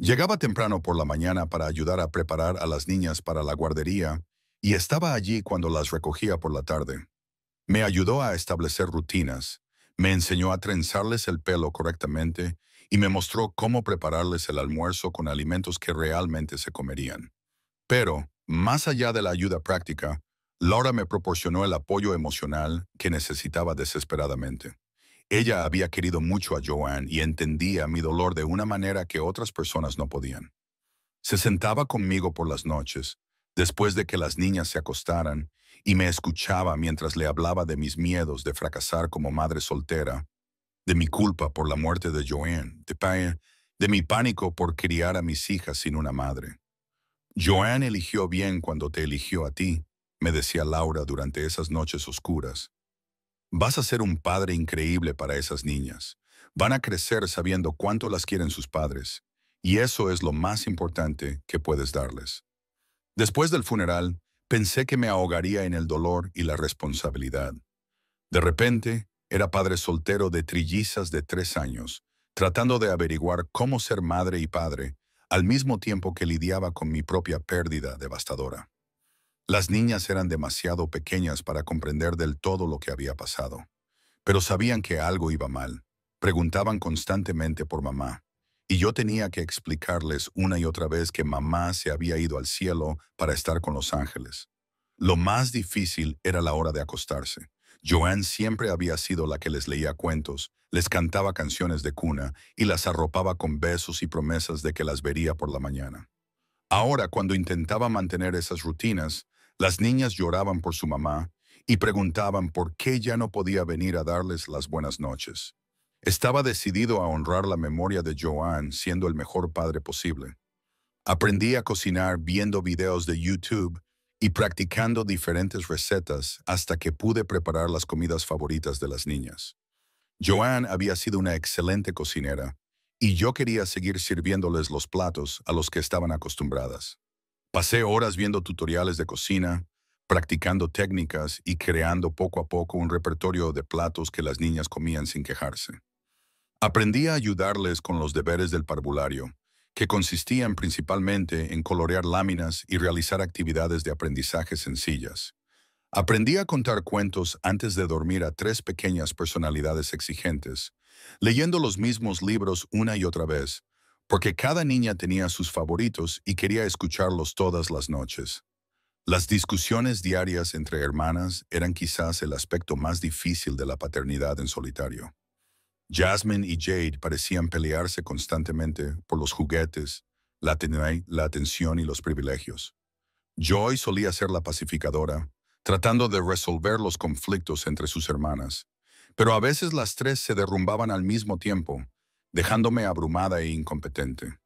Llegaba temprano por la mañana para ayudar a preparar a las niñas para la guardería y estaba allí cuando las recogía por la tarde. Me ayudó a establecer rutinas, me enseñó a trenzarles el pelo correctamente y me mostró cómo prepararles el almuerzo con alimentos que realmente se comerían. Pero, más allá de la ayuda práctica, Laura me proporcionó el apoyo emocional que necesitaba desesperadamente. Ella había querido mucho a Joanne y entendía mi dolor de una manera que otras personas no podían. Se sentaba conmigo por las noches, después de que las niñas se acostaran, y me escuchaba mientras le hablaba de mis miedos de fracasar como madre soltera, de mi culpa por la muerte de Joanne, de mi pánico por criar a mis hijas sin una madre. Joanne eligió bien cuando te eligió a ti, me decía Laura durante esas noches oscuras. Vas a ser un padre increíble para esas niñas. Van a crecer sabiendo cuánto las quieren sus padres, y eso es lo más importante que puedes darles. Después del funeral, pensé que me ahogaría en el dolor y la responsabilidad. De repente, era padre soltero de trillizas de 3 años, tratando de averiguar cómo ser madre y padre, al mismo tiempo que lidiaba con mi propia pérdida devastadora. Las niñas eran demasiado pequeñas para comprender del todo lo que había pasado, pero sabían que algo iba mal. Preguntaban constantemente por mamá, y yo tenía que explicarles una y otra vez que mamá se había ido al cielo para estar con los ángeles. Lo más difícil era la hora de acostarse. Joanne siempre había sido la que les leía cuentos, les cantaba canciones de cuna y las arropaba con besos y promesas de que las vería por la mañana. Ahora, cuando intentaba mantener esas rutinas, las niñas lloraban por su mamá y preguntaban por qué ya no podía venir a darles las buenas noches. Estaba decidido a honrar la memoria de Joanne siendo el mejor padre posible. Aprendí a cocinar viendo videos de YouTube y practicando diferentes recetas hasta que pude preparar las comidas favoritas de las niñas. Joanne había sido una excelente cocinera y yo quería seguir sirviéndoles los platos a los que estaban acostumbradas. Pasé horas viendo tutoriales de cocina, practicando técnicas y creando poco a poco un repertorio de platos que las niñas comían sin quejarse. Aprendí a ayudarles con los deberes del parvulario, que consistían principalmente en colorear láminas y realizar actividades de aprendizaje sencillas. Aprendí a contar cuentos antes de dormir a 3 pequeñas personalidades exigentes, leyendo los mismos libros una y otra vez, porque cada niña tenía sus favoritos y quería escucharlos todas las noches. Las discusiones diarias entre hermanas eran quizás el aspecto más difícil de la paternidad en solitario. Jasmine y Jade parecían pelearse constantemente por los juguetes, la atención y los privilegios. Joy solía ser la pacificadora, tratando de resolver los conflictos entre sus hermanas, pero a veces las 3 se derrumbaban al mismo tiempo, dejándome abrumada e incompetente.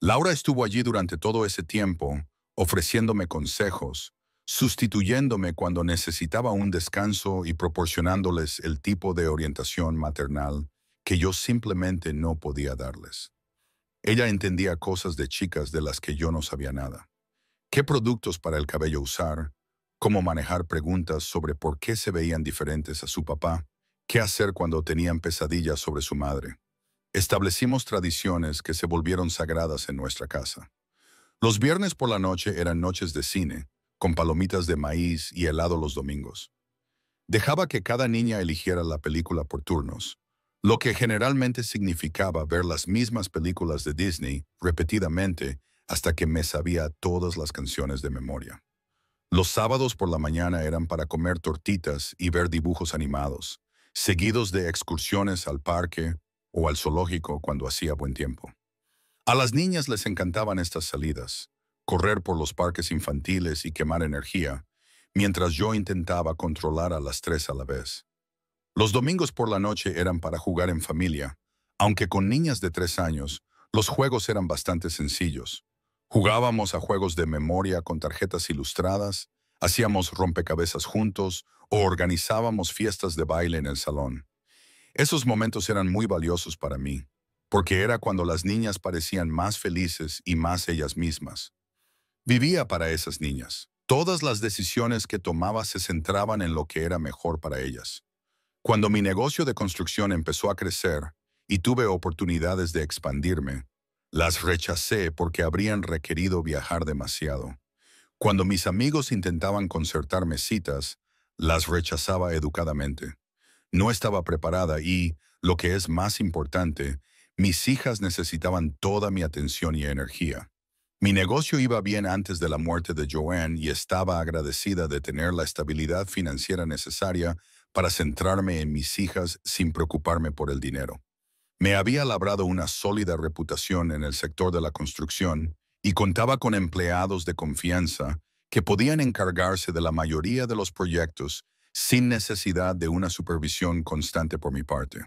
Laura estuvo allí durante todo ese tiempo, ofreciéndome consejos, sustituyéndome cuando necesitaba un descanso y proporcionándoles el tipo de orientación maternal que yo simplemente no podía darles. Ella entendía cosas de chicas de las que yo no sabía nada. ¿Qué productos para el cabello usar? cómo manejar preguntas sobre por qué se veían diferentes a su papá, qué hacer cuando tenían pesadillas sobre su madre. Establecimos tradiciones que se volvieron sagradas en nuestra casa. Los viernes por la noche eran noches de cine, con palomitas de maíz y helado los domingos. Dejaba que cada niña eligiera la película por turnos, lo que generalmente significaba ver las mismas películas de Disney repetidamente hasta que me sabía todas las canciones de memoria. Los sábados por la mañana eran para comer tortitas y ver dibujos animados, seguidos de excursiones al parque o al zoológico cuando hacía buen tiempo. A las niñas les encantaban estas salidas, correr por los parques infantiles y quemar energía, mientras yo intentaba controlar a las tres a la vez. Los domingos por la noche eran para jugar en familia, aunque con niñas de 3 años, los juegos eran bastante sencillos. Jugábamos a juegos de memoria con tarjetas ilustradas, hacíamos rompecabezas juntos o organizábamos fiestas de baile en el salón. Esos momentos eran muy valiosos para mí, porque era cuando las niñas parecían más felices y más ellas mismas. Vivía para esas niñas. Todas las decisiones que tomaba se centraban en lo que era mejor para ellas. Cuando mi negocio de construcción empezó a crecer y tuve oportunidades de expandirme, las rechacé porque habrían requerido viajar demasiado. Cuando mis amigos intentaban concertarme citas, las rechazaba educadamente. No estaba preparada y, lo que es más importante, mis hijas necesitaban toda mi atención y energía. Mi negocio iba bien antes de la muerte de Joanne y estaba agradecida de tener la estabilidad financiera necesaria para centrarme en mis hijas sin preocuparme por el dinero. Me había labrado una sólida reputación en el sector de la construcción y contaba con empleados de confianza que podían encargarse de la mayoría de los proyectos sin necesidad de una supervisión constante por mi parte.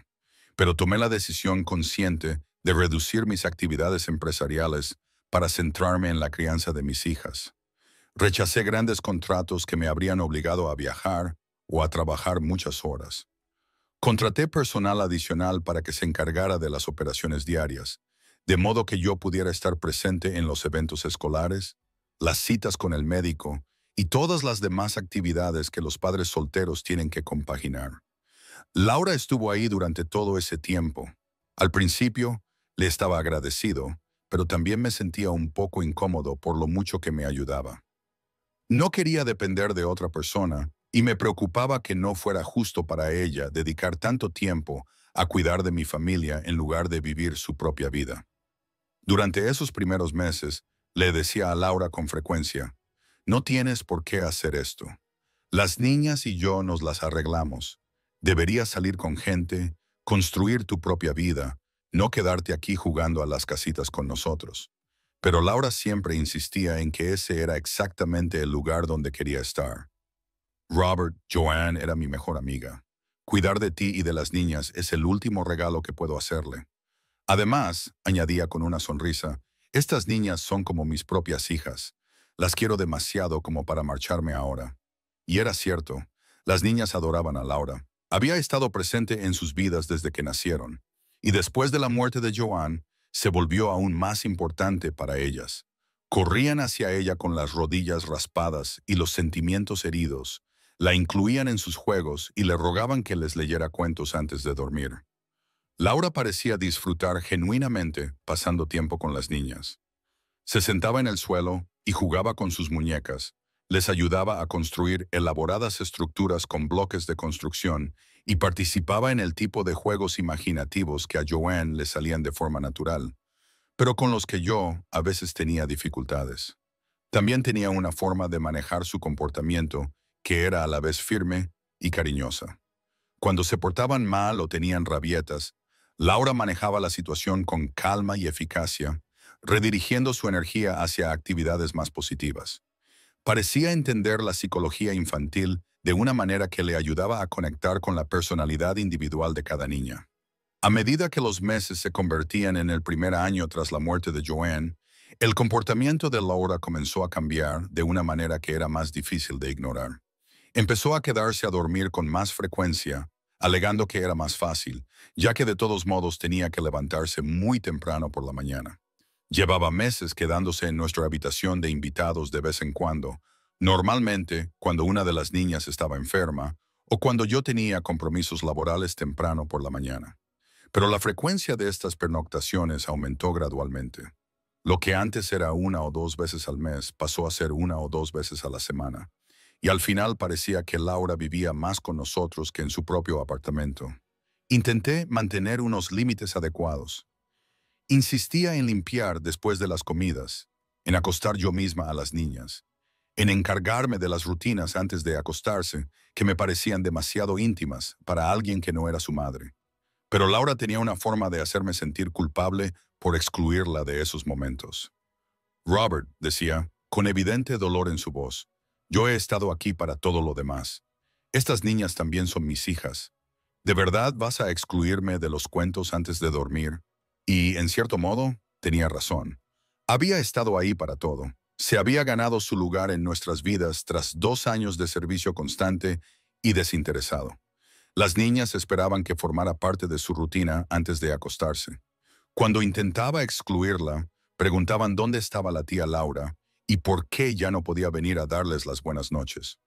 Pero tomé la decisión consciente de reducir mis actividades empresariales para centrarme en la crianza de mis hijas. Rechacé grandes contratos que me habrían obligado a viajar o a trabajar muchas horas. Contraté personal adicional para que se encargara de las operaciones diarias, de modo que yo pudiera estar presente en los eventos escolares, las citas con el médico y todas las demás actividades que los padres solteros tienen que compaginar. Laura estuvo ahí durante todo ese tiempo. Al principio, le estaba agradecido, pero también me sentía un poco incómodo por lo mucho que me ayudaba. No quería depender de otra persona y me preocupaba que no fuera justo para ella dedicar tanto tiempo a cuidar de mi familia en lugar de vivir su propia vida. Durante esos primeros meses, le decía a Laura con frecuencia, no tienes por qué hacer esto. Las niñas y yo nos las arreglamos. Deberías salir con gente, construir tu propia vida, no quedarte aquí jugando a las casitas con nosotros. Pero Laura siempre insistía en que ese era exactamente el lugar donde quería estar. Robert, Joanne era mi mejor amiga. Cuidar de ti y de las niñas es el último regalo que puedo hacerle. Además, añadía con una sonrisa, estas niñas son como mis propias hijas. Las quiero demasiado como para marcharme ahora. Y era cierto, las niñas adoraban a Laura. Había estado presente en sus vidas desde que nacieron. Y después de la muerte de Joanne, se volvió aún más importante para ellas. Corrían hacia ella con las rodillas raspadas y los sentimientos heridos. La incluían en sus juegos y le rogaban que les leyera cuentos antes de dormir. Laura parecía disfrutar genuinamente pasando tiempo con las niñas. Se sentaba en el suelo y jugaba con sus muñecas. Les ayudaba a construir elaboradas estructuras con bloques de construcción y participaba en el tipo de juegos imaginativos que a Joanne le salían de forma natural, pero con los que yo a veces tenía dificultades. También tenía una forma de manejar su comportamiento que era a la vez firme y cariñosa. Cuando se portaban mal o tenían rabietas, Laura manejaba la situación con calma y eficacia, redirigiendo su energía hacia actividades más positivas. Parecía entender la psicología infantil de una manera que le ayudaba a conectar con la personalidad individual de cada niña. A medida que los meses se convertían en el primer año tras la muerte de Joanne, el comportamiento de Laura comenzó a cambiar de una manera que era más difícil de ignorar. Empezó a quedarse a dormir con más frecuencia, alegando que era más fácil, ya que de todos modos tenía que levantarse muy temprano por la mañana. Llevaba meses quedándose en nuestra habitación de invitados de vez en cuando, Normalmente, cuando una de las niñas estaba enferma o cuando yo tenía compromisos laborales temprano por la mañana. Pero la frecuencia de estas pernoctaciones aumentó gradualmente. Lo que antes era 1 o 2 veces al mes pasó a ser 1 o 2 veces a la semana. Y al final parecía que Laura vivía más con nosotros que en su propio apartamento. Intenté mantener unos límites adecuados. Insistía en limpiar después de las comidas, en acostar yo misma a las niñas, en encargarme de las rutinas antes de acostarse, que me parecían demasiado íntimas para alguien que no era su madre. Pero Laura tenía una forma de hacerme sentir culpable por excluirla de esos momentos. Robert, decía, con evidente dolor en su voz, yo he estado aquí para todo lo demás. Estas niñas también son mis hijas. ¿De verdad vas a excluirme de los cuentos antes de dormir? Y, en cierto modo, tenía razón. Había estado ahí para todo. Se había ganado su lugar en nuestras vidas tras 2 años de servicio constante y desinteresado. Las niñas esperaban que formara parte de su rutina antes de acostarse. Cuando intentaba excluirla, preguntaban dónde estaba la tía Laura y por qué ya no podía venir a darles las buenas noches.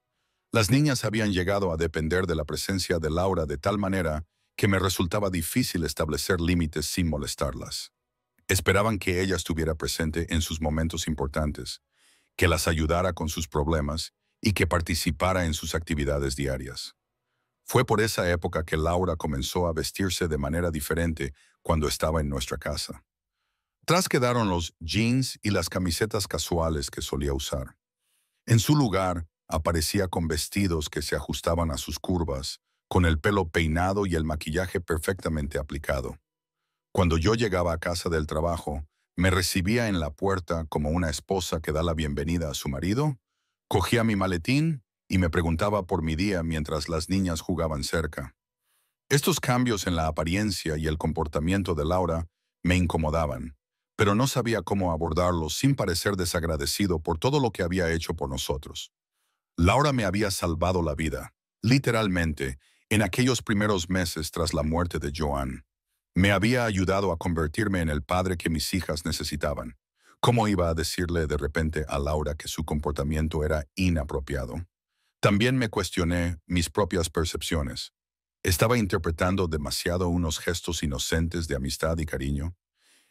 Las niñas habían llegado a depender de la presencia de Laura de tal manera que me resultaba difícil establecer límites sin molestarlas. Esperaban que ella estuviera presente en sus momentos importantes, que las ayudara con sus problemas y que participara en sus actividades diarias. Fue por esa época que Laura comenzó a vestirse de manera diferente cuando estaba en nuestra casa. Atrás quedaron los jeans y las camisetas casuales que solía usar. En su lugar, aparecía con vestidos que se ajustaban a sus curvas, con el pelo peinado y el maquillaje perfectamente aplicado. Cuando yo llegaba a casa del trabajo, me recibía en la puerta como una esposa que da la bienvenida a su marido, cogía mi maletín y me preguntaba por mi día mientras las niñas jugaban cerca. Estos cambios en la apariencia y el comportamiento de Laura me incomodaban, pero no sabía cómo abordarlos sin parecer desagradecido por todo lo que había hecho por nosotros. Laura me había salvado la vida, literalmente, en aquellos primeros meses tras la muerte de Joan. Me había ayudado a convertirme en el padre que mis hijas necesitaban. ¿Cómo iba a decirle de repente a Laura que su comportamiento era inapropiado? También me cuestioné mis propias percepciones. ¿Estaba interpretando demasiado unos gestos inocentes de amistad y cariño?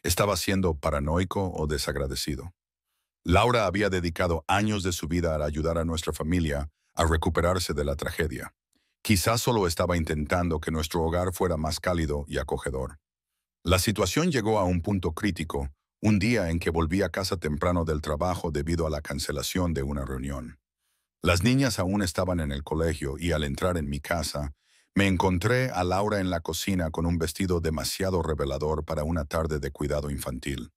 ¿Estaba siendo paranoico o desagradecido? Laura había dedicado años de su vida a ayudar a nuestra familia a recuperarse de la tragedia. Quizás solo estaba intentando que nuestro hogar fuera más cálido y acogedor. La situación llegó a un punto crítico, un día en que volví a casa temprano del trabajo debido a la cancelación de una reunión. Las niñas aún estaban en el colegio y al entrar en mi casa, me encontré a Laura en la cocina con un vestido demasiado revelador para una tarde de cuidado infantil.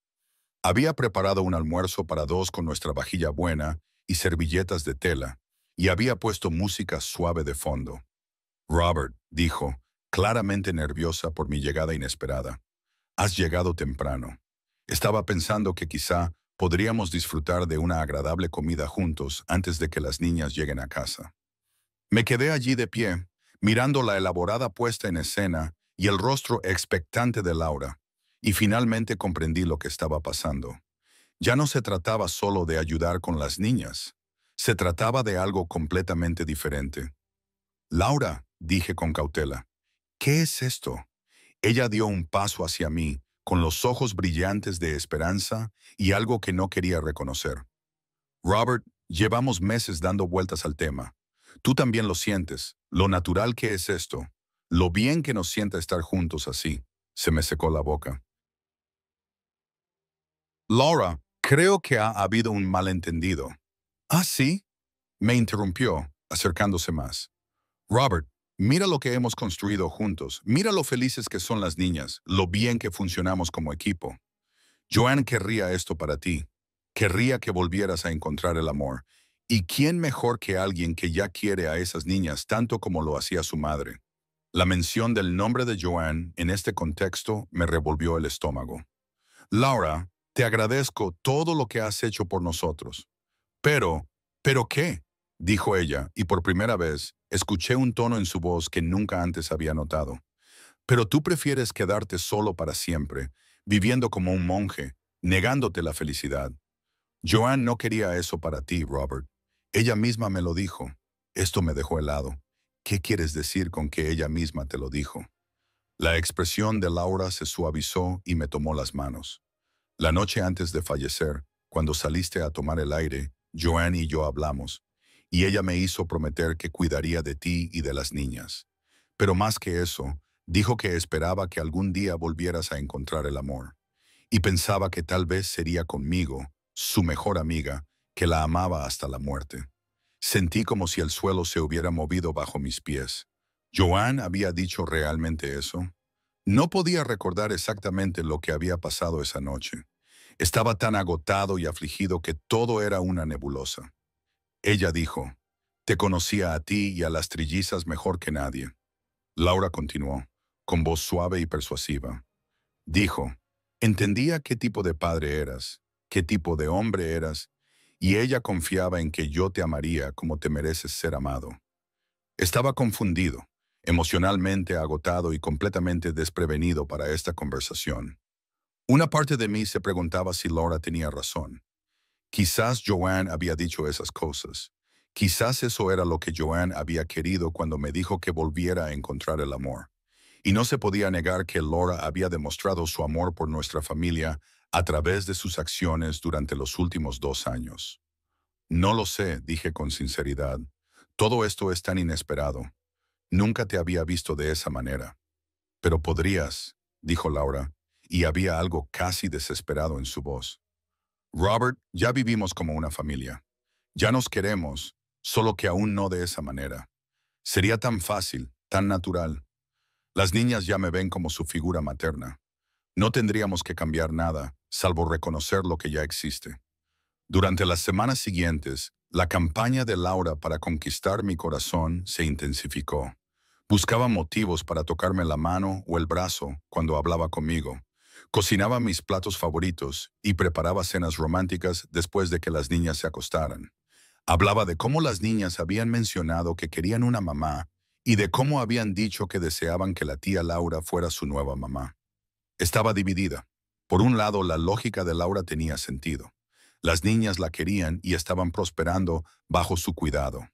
Había preparado un almuerzo para dos con nuestra vajilla buena y servilletas de tela, y había puesto música suave de fondo. Robert, dijo, claramente nerviosa por mi llegada inesperada. Has llegado temprano. Estaba pensando que quizá podríamos disfrutar de una agradable comida juntos antes de que las niñas lleguen a casa. Me quedé allí de pie, mirando la elaborada puesta en escena y el rostro expectante de Laura, y finalmente comprendí lo que estaba pasando. Ya no se trataba solo de ayudar con las niñas, se trataba de algo completamente diferente. Laura, dije con cautela, ¿qué es esto? Ella dio un paso hacia mí, con los ojos brillantes de esperanza y algo que no quería reconocer. Robert, llevamos meses dando vueltas al tema. Tú también lo sientes, lo natural que es esto, lo bien que nos sienta estar juntos así. Se me secó la boca. Laura, creo que ha habido un malentendido. ¿Ah, sí? Me interrumpió, acercándose más. Robert, mira lo que hemos construido juntos. Mira lo felices que son las niñas, lo bien que funcionamos como equipo. Joan querría esto para ti. Querría que volvieras a encontrar el amor. ¿Y quién mejor que alguien que ya quiere a esas niñas tanto como lo hacía su madre? La mención del nombre de Joan en este contexto me revolvió el estómago. Laura, te agradezco todo lo que has hecho por nosotros. Pero, ¿pero qué? Dijo ella, y por primera vez escuché un tono en su voz que nunca antes había notado. Pero tú prefieres quedarte solo para siempre, viviendo como un monje, negándote la felicidad. Joan no quería eso para ti, Robert. Ella misma me lo dijo. Esto me dejó helado. ¿Qué quieres decir con que ella misma te lo dijo? La expresión de Laura se suavizó y me tomó las manos. La noche antes de fallecer, cuando saliste a tomar el aire, Joanne y yo hablamos, y ella me hizo prometer que cuidaría de ti y de las niñas. Pero más que eso, dijo que esperaba que algún día volvieras a encontrar el amor, y pensaba que tal vez sería conmigo, su mejor amiga, que la amaba hasta la muerte. Sentí como si el suelo se hubiera movido bajo mis pies. ¿Joanne había dicho realmente eso? No podía recordar exactamente lo que había pasado esa noche. Estaba tan agotado y afligido que todo era una nebulosa. Ella dijo, te conocía a ti y a las trillizas mejor que nadie. Laura continuó, con voz suave y persuasiva. Dijo, entendía qué tipo de padre eras, qué tipo de hombre eras, y ella confiaba en que yo te amaría como te mereces ser amado. Estaba confundido, emocionalmente agotado y completamente desprevenido para esta conversación. Una parte de mí se preguntaba si Laura tenía razón. Quizás Joanne había dicho esas cosas. Quizás eso era lo que Joanne había querido cuando me dijo que volviera a encontrar el amor. Y no se podía negar que Laura había demostrado su amor por nuestra familia a través de sus acciones durante los últimos 2 años. No lo sé, dije con sinceridad. Todo esto es tan inesperado. Nunca te había visto de esa manera. Pero podrías, dijo Laura, y había algo casi desesperado en su voz. Robert, ya vivimos como una familia. Ya nos queremos, solo que aún no de esa manera. Sería tan fácil, tan natural. Las niñas ya me ven como su figura materna. No tendríamos que cambiar nada, salvo reconocer lo que ya existe. Durante las semanas siguientes, la campaña de Laura para conquistar mi corazón se intensificó. Buscaba motivos para tocarme la mano o el brazo cuando hablaba conmigo. Cocinaba mis platos favoritos y preparaba cenas románticas después de que las niñas se acostaran. Hablaba de cómo las niñas habían mencionado que querían una mamá y de cómo habían dicho que deseaban que la tía Laura fuera su nueva mamá. Estaba dividida. Por un lado, la lógica de Laura tenía sentido. Las niñas la querían y estaban prosperando bajo su cuidado.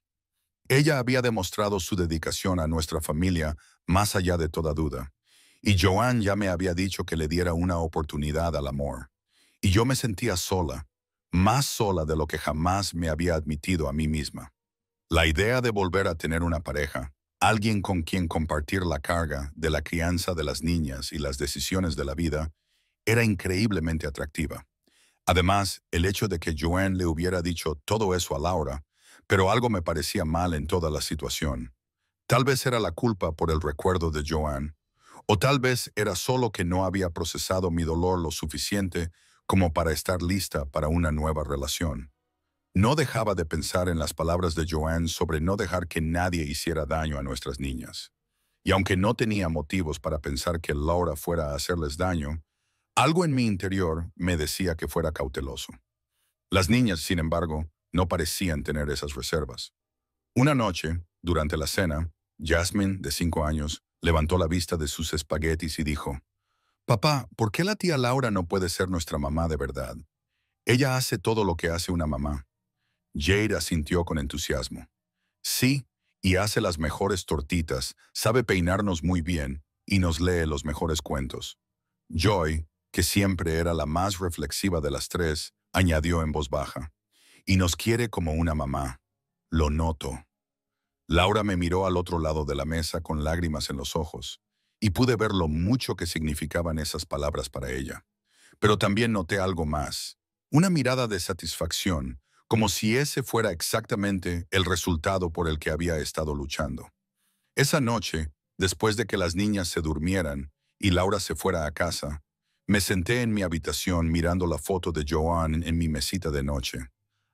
Ella había demostrado su dedicación a nuestra familia más allá de toda duda. Y Joanne ya me había dicho que le diera una oportunidad al amor. Y yo me sentía sola, más sola de lo que jamás me había admitido a mí misma. La idea de volver a tener una pareja, alguien con quien compartir la carga de la crianza de las niñas y las decisiones de la vida, era increíblemente atractiva. Además, el hecho de que Joanne le hubiera dicho todo eso a Laura, pero algo me parecía mal en toda la situación. Tal vez era la culpa por el recuerdo de Joanne, o tal vez era solo que no había procesado mi dolor lo suficiente como para estar lista para una nueva relación. No dejaba de pensar en las palabras de Joanne sobre no dejar que nadie hiciera daño a nuestras niñas. Y aunque no tenía motivos para pensar que Laura fuera a hacerles daño, algo en mi interior me decía que fuera cauteloso. Las niñas, sin embargo, no parecían tener esas reservas. Una noche, durante la cena, Jasmine, de 5 años, levantó la vista de sus espaguetis y dijo, «Papá, ¿por qué la tía Laura no puede ser nuestra mamá de verdad? Ella hace todo lo que hace una mamá». Jade asintió con entusiasmo. «Sí, y hace las mejores tortitas, sabe peinarnos muy bien y nos lee los mejores cuentos». Joy, que siempre era la más reflexiva de las tres, añadió en voz baja, «Y nos quiere como una mamá. Lo noto». Laura me miró al otro lado de la mesa con lágrimas en los ojos, y pude ver lo mucho que significaban esas palabras para ella. Pero también noté algo más, una mirada de satisfacción, como si ese fuera exactamente el resultado por el que había estado luchando. Esa noche, después de que las niñas se durmieran y Laura se fuera a casa, me senté en mi habitación mirando la foto de Joanne en mi mesita de noche.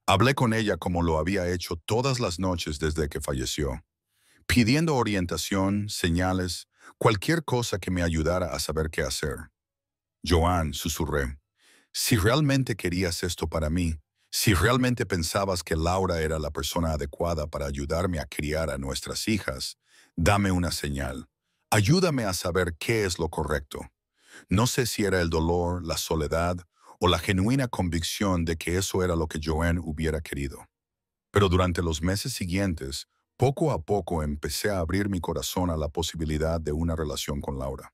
Hablé con ella como lo había hecho todas las noches desde que falleció, pidiendo orientación, señales, cualquier cosa que me ayudara a saber qué hacer. «Joanne», susurré, «si realmente querías esto para mí, si realmente pensabas que Laura era la persona adecuada para ayudarme a criar a nuestras hijas, dame una señal. Ayúdame a saber qué es lo correcto». No sé si era el dolor, la soledad o la genuina convicción de que eso era lo que Joanne hubiera querido. Pero durante los meses siguientes, poco a poco empecé a abrir mi corazón a la posibilidad de una relación con Laura.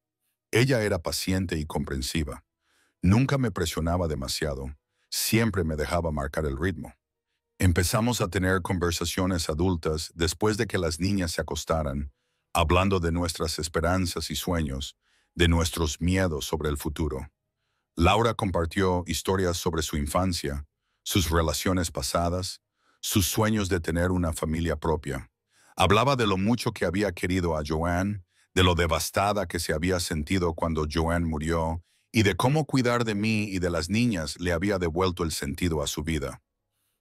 Ella era paciente y comprensiva. Nunca me presionaba demasiado. Siempre me dejaba marcar el ritmo. Empezamos a tener conversaciones adultas después de que las niñas se acostaran, hablando de nuestras esperanzas y sueños, de nuestros miedos sobre el futuro. Laura compartió historias sobre su infancia, sus relaciones pasadas, sus sueños de tener una familia propia. Hablaba de lo mucho que había querido a Joanne, de lo devastada que se había sentido cuando Joanne murió y de cómo cuidar de mí y de las niñas le había devuelto el sentido a su vida.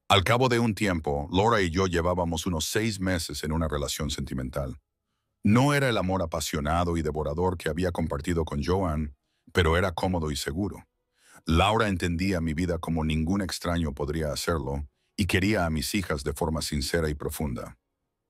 Al cabo de un tiempo, Laura y yo llevábamos unos 6 meses en una relación sentimental. No era el amor apasionado y devorador que había compartido con Joanne, pero era cómodo y seguro. Laura entendía mi vida como ningún extraño podría hacerlo y quería a mis hijas de forma sincera y profunda.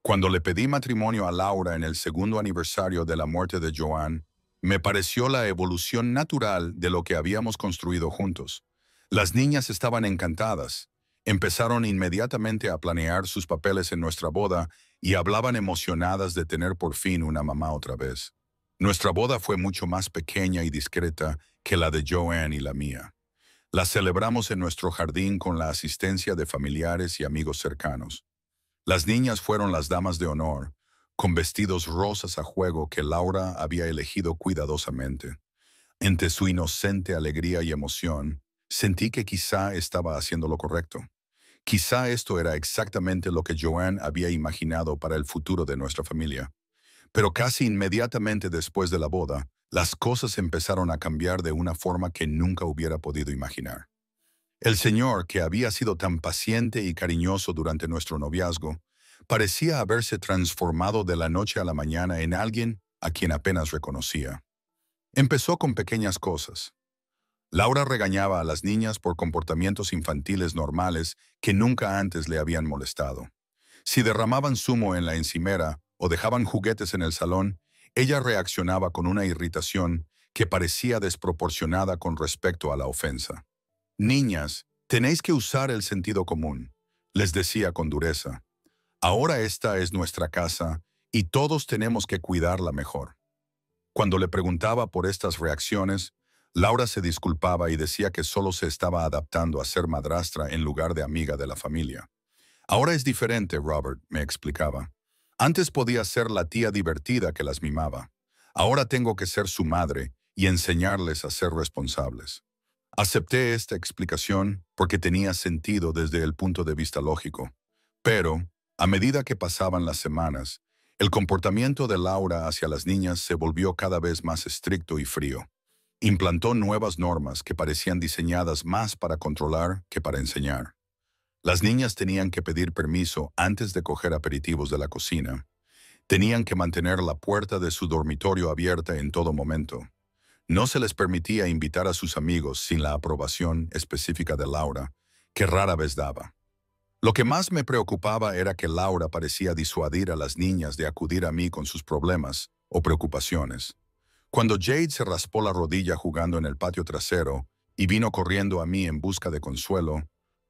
Cuando le pedí matrimonio a Laura en el segundo aniversario de la muerte de Joanne, me pareció la evolución natural de lo que habíamos construido juntos. Las niñas estaban encantadas. Empezaron inmediatamente a planear sus papeles en nuestra boda y hablaban emocionadas de tener por fin una mamá otra vez. Nuestra boda fue mucho más pequeña y discreta que la de Joanne y la mía. La celebramos en nuestro jardín con la asistencia de familiares y amigos cercanos. Las niñas fueron las damas de honor, con vestidos rosas a juego que Laura había elegido cuidadosamente. Entre su inocente alegría y emoción, sentí que quizá estaba haciendo lo correcto. Quizá esto era exactamente lo que Joanne había imaginado para el futuro de nuestra familia. Pero casi inmediatamente después de la boda, las cosas empezaron a cambiar de una forma que nunca hubiera podido imaginar. El señor, que había sido tan paciente y cariñoso durante nuestro noviazgo, parecía haberse transformado de la noche a la mañana en alguien a quien apenas reconocía. Empezó con pequeñas cosas. Laura regañaba a las niñas por comportamientos infantiles normales que nunca antes le habían molestado. Si derramaban zumo en la encimera o dejaban juguetes en el salón, ella reaccionaba con una irritación que parecía desproporcionada con respecto a la ofensa. Niñas, tenéis que usar el sentido común, les decía con dureza. Ahora esta es nuestra casa y todos tenemos que cuidarla mejor. Cuando le preguntaba por estas reacciones, Laura se disculpaba y decía que solo se estaba adaptando a ser madrastra en lugar de amiga de la familia. Ahora es diferente, Robert, me explicaba. Antes podía ser la tía divertida que las mimaba. Ahora tengo que ser su madre y enseñarles a ser responsables. Acepté esta explicación porque tenía sentido desde el punto de vista lógico. Pero, a medida que pasaban las semanas, el comportamiento de Laura hacia las niñas se volvió cada vez más estricto y frío. Implantó nuevas normas que parecían diseñadas más para controlar que para enseñar. Las niñas tenían que pedir permiso antes de coger aperitivos de la cocina. Tenían que mantener la puerta de su dormitorio abierta en todo momento. No se les permitía invitar a sus amigos sin la aprobación específica de Laura, que rara vez daba. Lo que más me preocupaba era que Laura parecía disuadir a las niñas de acudir a mí con sus problemas o preocupaciones. Cuando Jade se raspó la rodilla jugando en el patio trasero y vino corriendo a mí en busca de consuelo,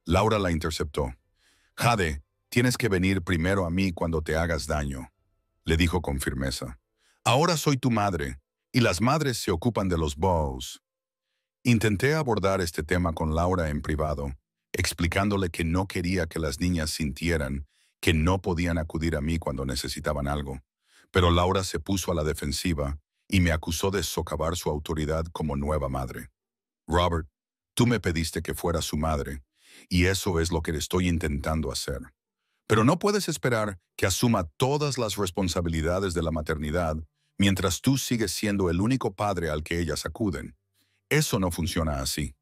Laura la interceptó. «Jade, tienes que venir primero a mí cuando te hagas daño», le dijo con firmeza. «Ahora soy tu madre, y las madres se ocupan de los bows». Intenté abordar este tema con Laura en privado, explicándole que no quería que las niñas sintieran que no podían acudir a mí cuando necesitaban algo. Pero Laura se puso a la defensiva y me acusó de socavar su autoridad como nueva madre. «Robert, tú me pediste que fuera su madre, y eso es lo que estoy intentando hacer. Pero no puedes esperar que asuma todas las responsabilidades de la maternidad mientras tú sigues siendo el único padre al que ellas acuden. Eso no funciona así».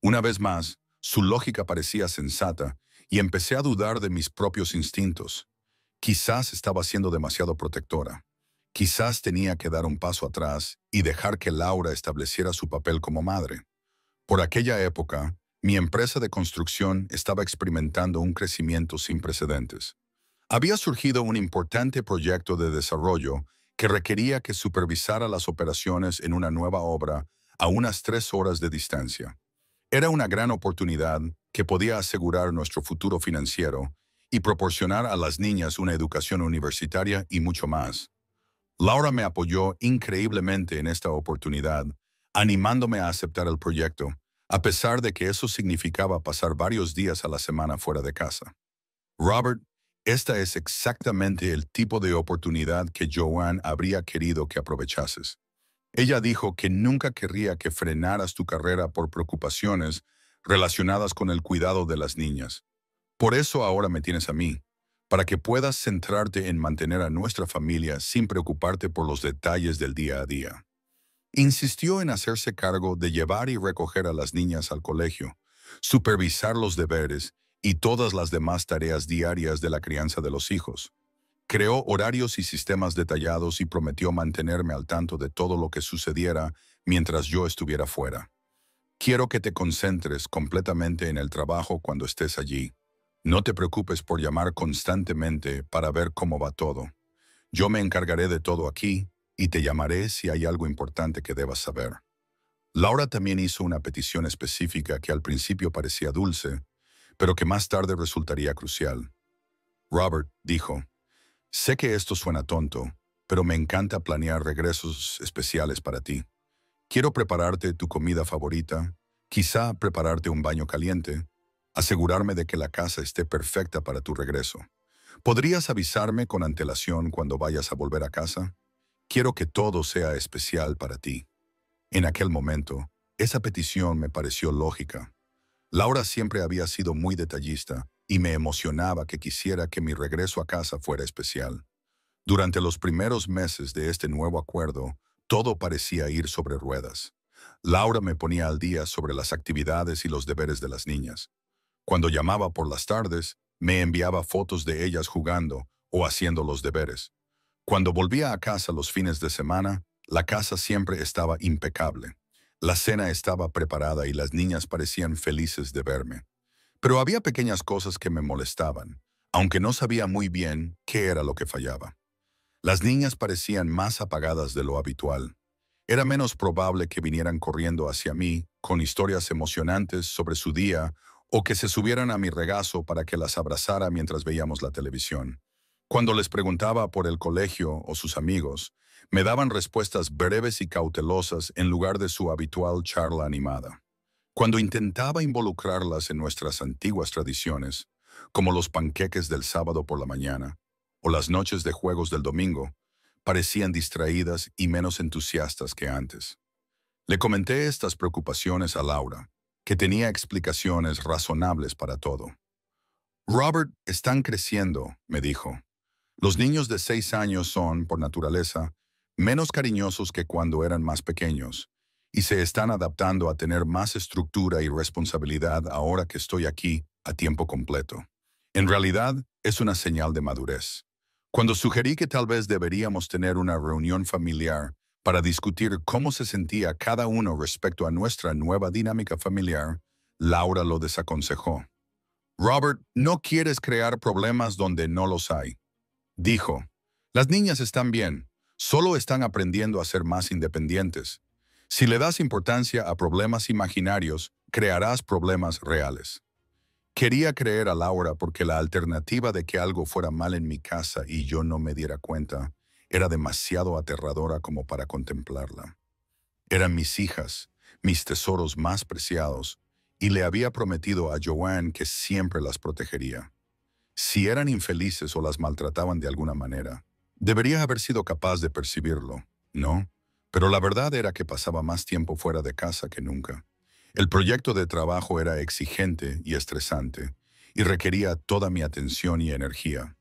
Una vez más, su lógica parecía sensata y empecé a dudar de mis propios instintos. Quizás estaba siendo demasiado protectora. Quizás tenía que dar un paso atrás y dejar que Laura estableciera su papel como madre. Por aquella época, mi empresa de construcción estaba experimentando un crecimiento sin precedentes. Había surgido un importante proyecto de desarrollo que requería que supervisara las operaciones en una nueva obra a unas 3 horas de distancia. Era una gran oportunidad que podía asegurar nuestro futuro financiero y proporcionar a las niñas una educación universitaria y mucho más. Laura me apoyó increíblemente en esta oportunidad, animándome a aceptar el proyecto, a pesar de que eso significaba pasar varios días a la semana fuera de casa. Robert, esta es exactamente el tipo de oportunidad que Joanne habría querido que aprovechases. Ella dijo que nunca querría que frenaras tu carrera por preocupaciones relacionadas con el cuidado de las niñas. Por eso ahora me tienes a mí, para que puedas centrarte en mantener a nuestra familia sin preocuparte por los detalles del día a día. Insistió en hacerse cargo de llevar y recoger a las niñas al colegio, supervisar los deberes y todas las demás tareas diarias de la crianza de los hijos. Creó horarios y sistemas detallados y prometió mantenerme al tanto de todo lo que sucediera mientras yo estuviera fuera. Quiero que te concentres completamente en el trabajo cuando estés allí. No te preocupes por llamar constantemente para ver cómo va todo. Yo me encargaré de todo aquí y te llamaré si hay algo importante que debas saber. Laura también hizo una petición específica que al principio parecía dulce, pero que más tarde resultaría crucial. Robert dijo, sé que esto suena tonto, pero me encanta planear regresos especiales para ti. Quiero prepararte tu comida favorita, quizá prepararte un baño caliente, asegurarme de que la casa esté perfecta para tu regreso. ¿Podrías avisarme con antelación cuando vayas a volver a casa? Quiero que todo sea especial para ti. En aquel momento, esa petición me pareció lógica. Laura siempre había sido muy detallista y me emocionaba que quisiera que mi regreso a casa fuera especial. Durante los primeros meses de este nuevo acuerdo, todo parecía ir sobre ruedas. Laura me ponía al día sobre las actividades y los deberes de las niñas. Cuando llamaba por las tardes, me enviaba fotos de ellas jugando o haciendo los deberes. Cuando volvía a casa los fines de semana, la casa siempre estaba impecable. La cena estaba preparada y las niñas parecían felices de verme. Pero había pequeñas cosas que me molestaban, aunque no sabía muy bien qué era lo que fallaba. Las niñas parecían más apagadas de lo habitual. Era menos probable que vinieran corriendo hacia mí con historias emocionantes sobre su día o que se subieran a mi regazo para que las abrazara mientras veíamos la televisión. Cuando les preguntaba por el colegio o sus amigos, me daban respuestas breves y cautelosas en lugar de su habitual charla animada. Cuando intentaba involucrarlas en nuestras antiguas tradiciones, como los panqueques del sábado por la mañana o las noches de juegos del domingo, parecían distraídas y menos entusiastas que antes. Le comenté estas preocupaciones a Laura, que tenía explicaciones razonables para todo. Robert, están creciendo, me dijo. Los niños de 6 años son, por naturaleza, menos cariñosos que cuando eran más pequeños, y se están adaptando a tener más estructura y responsabilidad ahora que estoy aquí a tiempo completo. En realidad, es una señal de madurez. Cuando sugerí que tal vez deberíamos tener una reunión familiar para discutir cómo se sentía cada uno respecto a nuestra nueva dinámica familiar, Laura lo desaconsejó. Robert, no quieres crear problemas donde no los hay. Dijo, las niñas están bien, solo están aprendiendo a ser más independientes. Si le das importancia a problemas imaginarios, crearás problemas reales. Quería creer a Laura porque la alternativa de que algo fuera mal en mi casa y yo no me diera cuenta era demasiado aterradora como para contemplarla. Eran mis hijas, mis tesoros más preciados, y le había prometido a Joanne que siempre las protegería. Si eran infelices o las maltrataban de alguna manera, debería haber sido capaz de percibirlo, ¿no? Pero la verdad era que pasaba más tiempo fuera de casa que nunca. El proyecto de trabajo era exigente y estresante, y requería toda mi atención y energía.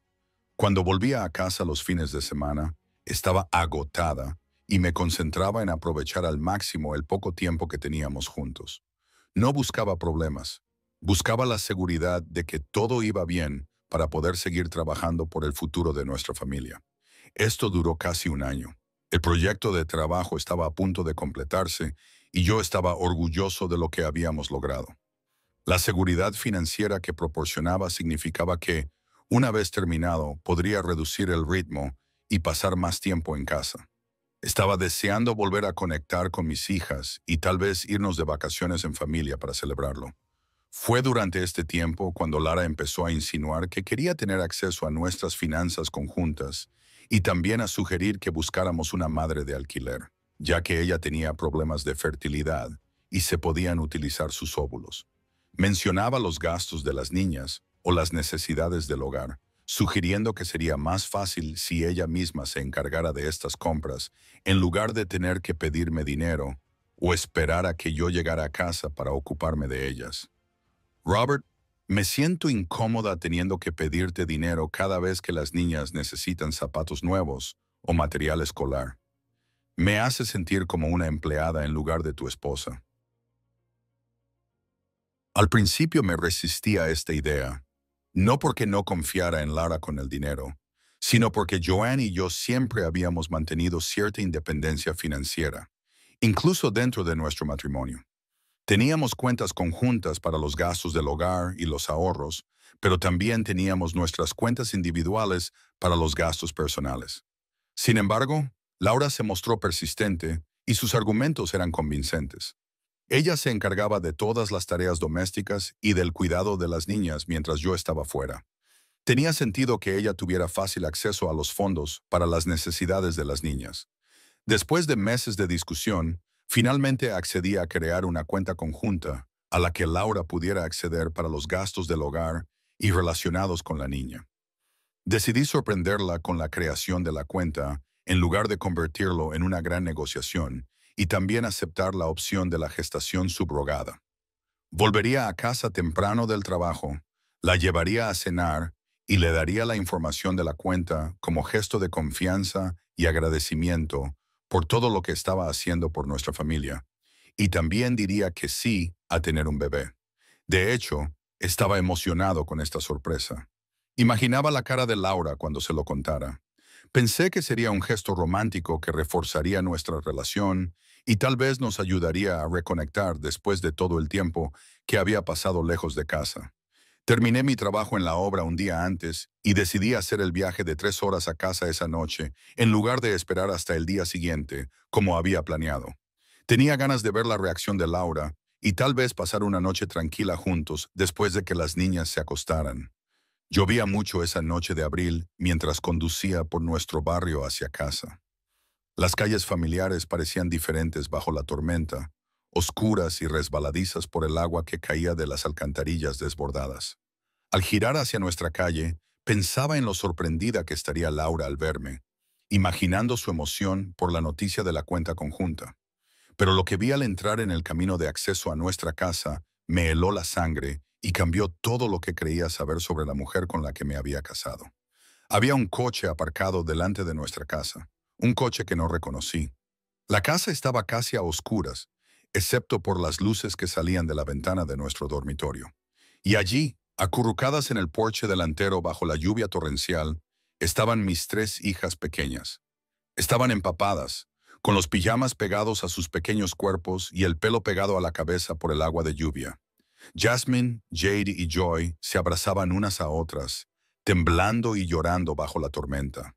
Cuando volvía a casa los fines de semana, estaba agotada y me concentraba en aprovechar al máximo el poco tiempo que teníamos juntos. No buscaba problemas, buscaba la seguridad de que todo iba bien para poder seguir trabajando por el futuro de nuestra familia. Esto duró casi un año. El proyecto de trabajo estaba a punto de completarse y yo estaba orgulloso de lo que habíamos logrado. La seguridad financiera que proporcionaba significaba que, una vez terminado, podría reducir el ritmo y pasar más tiempo en casa. Estaba deseando volver a conectar con mis hijas y tal vez irnos de vacaciones en familia para celebrarlo. Fue durante este tiempo cuando Lara empezó a insinuar que quería tener acceso a nuestras finanzas conjuntas y también a sugerir que buscáramos una madre de alquiler, ya que ella tenía problemas de fertilidad y se podían utilizar sus óvulos. Mencionaba los gastos de las niñas o las necesidades del hogar, sugiriendo que sería más fácil si ella misma se encargara de estas compras en lugar de tener que pedirme dinero o esperar a que yo llegara a casa para ocuparme de ellas. Robert, me siento incómoda teniendo que pedirte dinero cada vez que las niñas necesitan zapatos nuevos o material escolar. Me hace sentir como una empleada en lugar de tu esposa. Al principio me resistí a esta idea, no porque no confiara en Lara con el dinero, sino porque Joanne y yo siempre habíamos mantenido cierta independencia financiera, incluso dentro de nuestro matrimonio. Teníamos cuentas conjuntas para los gastos del hogar y los ahorros, pero también teníamos nuestras cuentas individuales para los gastos personales. Sin embargo, Laura se mostró persistente y sus argumentos eran convincentes. Ella se encargaba de todas las tareas domésticas y del cuidado de las niñas mientras yo estaba fuera. Tenía sentido que ella tuviera fácil acceso a los fondos para las necesidades de las niñas. Después de meses de discusión, finalmente accedí a crear una cuenta conjunta a la que Laura pudiera acceder para los gastos del hogar y relacionados con la niña. Decidí sorprenderla con la creación de la cuenta en lugar de convertirlo en una gran negociación y también aceptar la opción de la gestación subrogada. Volvería a casa temprano del trabajo, la llevaría a cenar y le daría la información de la cuenta como gesto de confianza y agradecimiento por todo lo que estaba haciendo por nuestra familia. Y también diría que sí a tener un bebé. De hecho, estaba emocionado con esta sorpresa. Imaginaba la cara de Laura cuando se lo contara. Pensé que sería un gesto romántico que reforzaría nuestra relación y tal vez nos ayudaría a reconectar después de todo el tiempo que había pasado lejos de casa. Terminé mi trabajo en la obra un día antes y decidí hacer el viaje de 3 horas a casa esa noche, en lugar de esperar hasta el día siguiente, como había planeado. Tenía ganas de ver la reacción de Laura y tal vez pasar una noche tranquila juntos después de que las niñas se acostaran. Llovía mucho esa noche de abril mientras conducía por nuestro barrio hacia casa. Las calles familiares parecían diferentes bajo la tormenta, oscuras y resbaladizas por el agua que caía de las alcantarillas desbordadas. Al girar hacia nuestra calle, pensaba en lo sorprendida que estaría Laura al verme, imaginando su emoción por la noticia de la cuenta conjunta. Pero lo que vi al entrar en el camino de acceso a nuestra casa me heló la sangre y cambió todo lo que creía saber sobre la mujer con la que me había casado. Había un coche aparcado delante de nuestra casa, un coche que no reconocí. La casa estaba casi a oscuras, excepto por las luces que salían de la ventana de nuestro dormitorio. Y allí, acurrucadas en el porche delantero bajo la lluvia torrencial, estaban mis 3 hijas pequeñas. Estaban empapadas, con los pijamas pegados a sus pequeños cuerpos y el pelo pegado a la cabeza por el agua de lluvia. Jasmine, Jade y Joy se abrazaban unas a otras, temblando y llorando bajo la tormenta.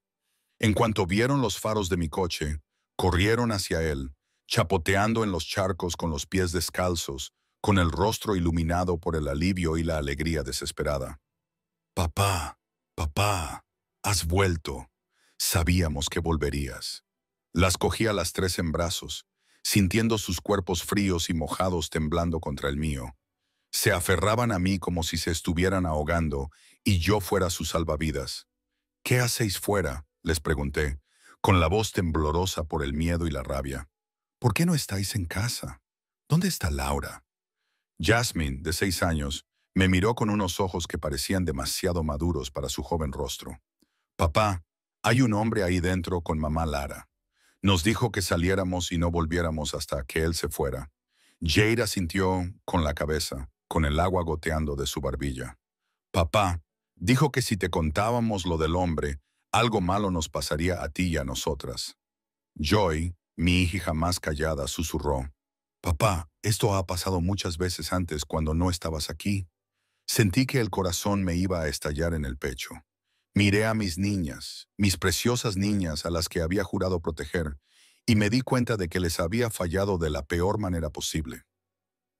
En cuanto vieron los faros de mi coche, corrieron hacia él, chapoteando en los charcos con los pies descalzos, con el rostro iluminado por el alivio y la alegría desesperada. «Papá, papá, has vuelto. Sabíamos que volverías». Las cogí a las 3 en brazos, sintiendo sus cuerpos fríos y mojados temblando contra el mío. Se aferraban a mí como si se estuvieran ahogando y yo fuera su salvavidas. «¿Qué hacéis fuera?», les pregunté, con la voz temblorosa por el miedo y la rabia. «¿Por qué no estáis en casa? ¿Dónde está Laura?». Jasmine, de 6 años, me miró con unos ojos que parecían demasiado maduros para su joven rostro. «Papá, hay un hombre ahí dentro con mamá Lara. Nos dijo que saliéramos y no volviéramos hasta que él se fuera». Jade asintió con la cabeza, con el agua goteando de su barbilla. «Papá, dijo que si te contábamos lo del hombre, algo malo nos pasaría a ti y a nosotras». Joy, mi hija más callada, susurró. «Papá, esto ha pasado muchas veces antes cuando no estabas aquí». Sentí que el corazón me iba a estallar en el pecho. Miré a mis niñas, mis preciosas niñas a las que había jurado proteger, y me di cuenta de que les había fallado de la peor manera posible.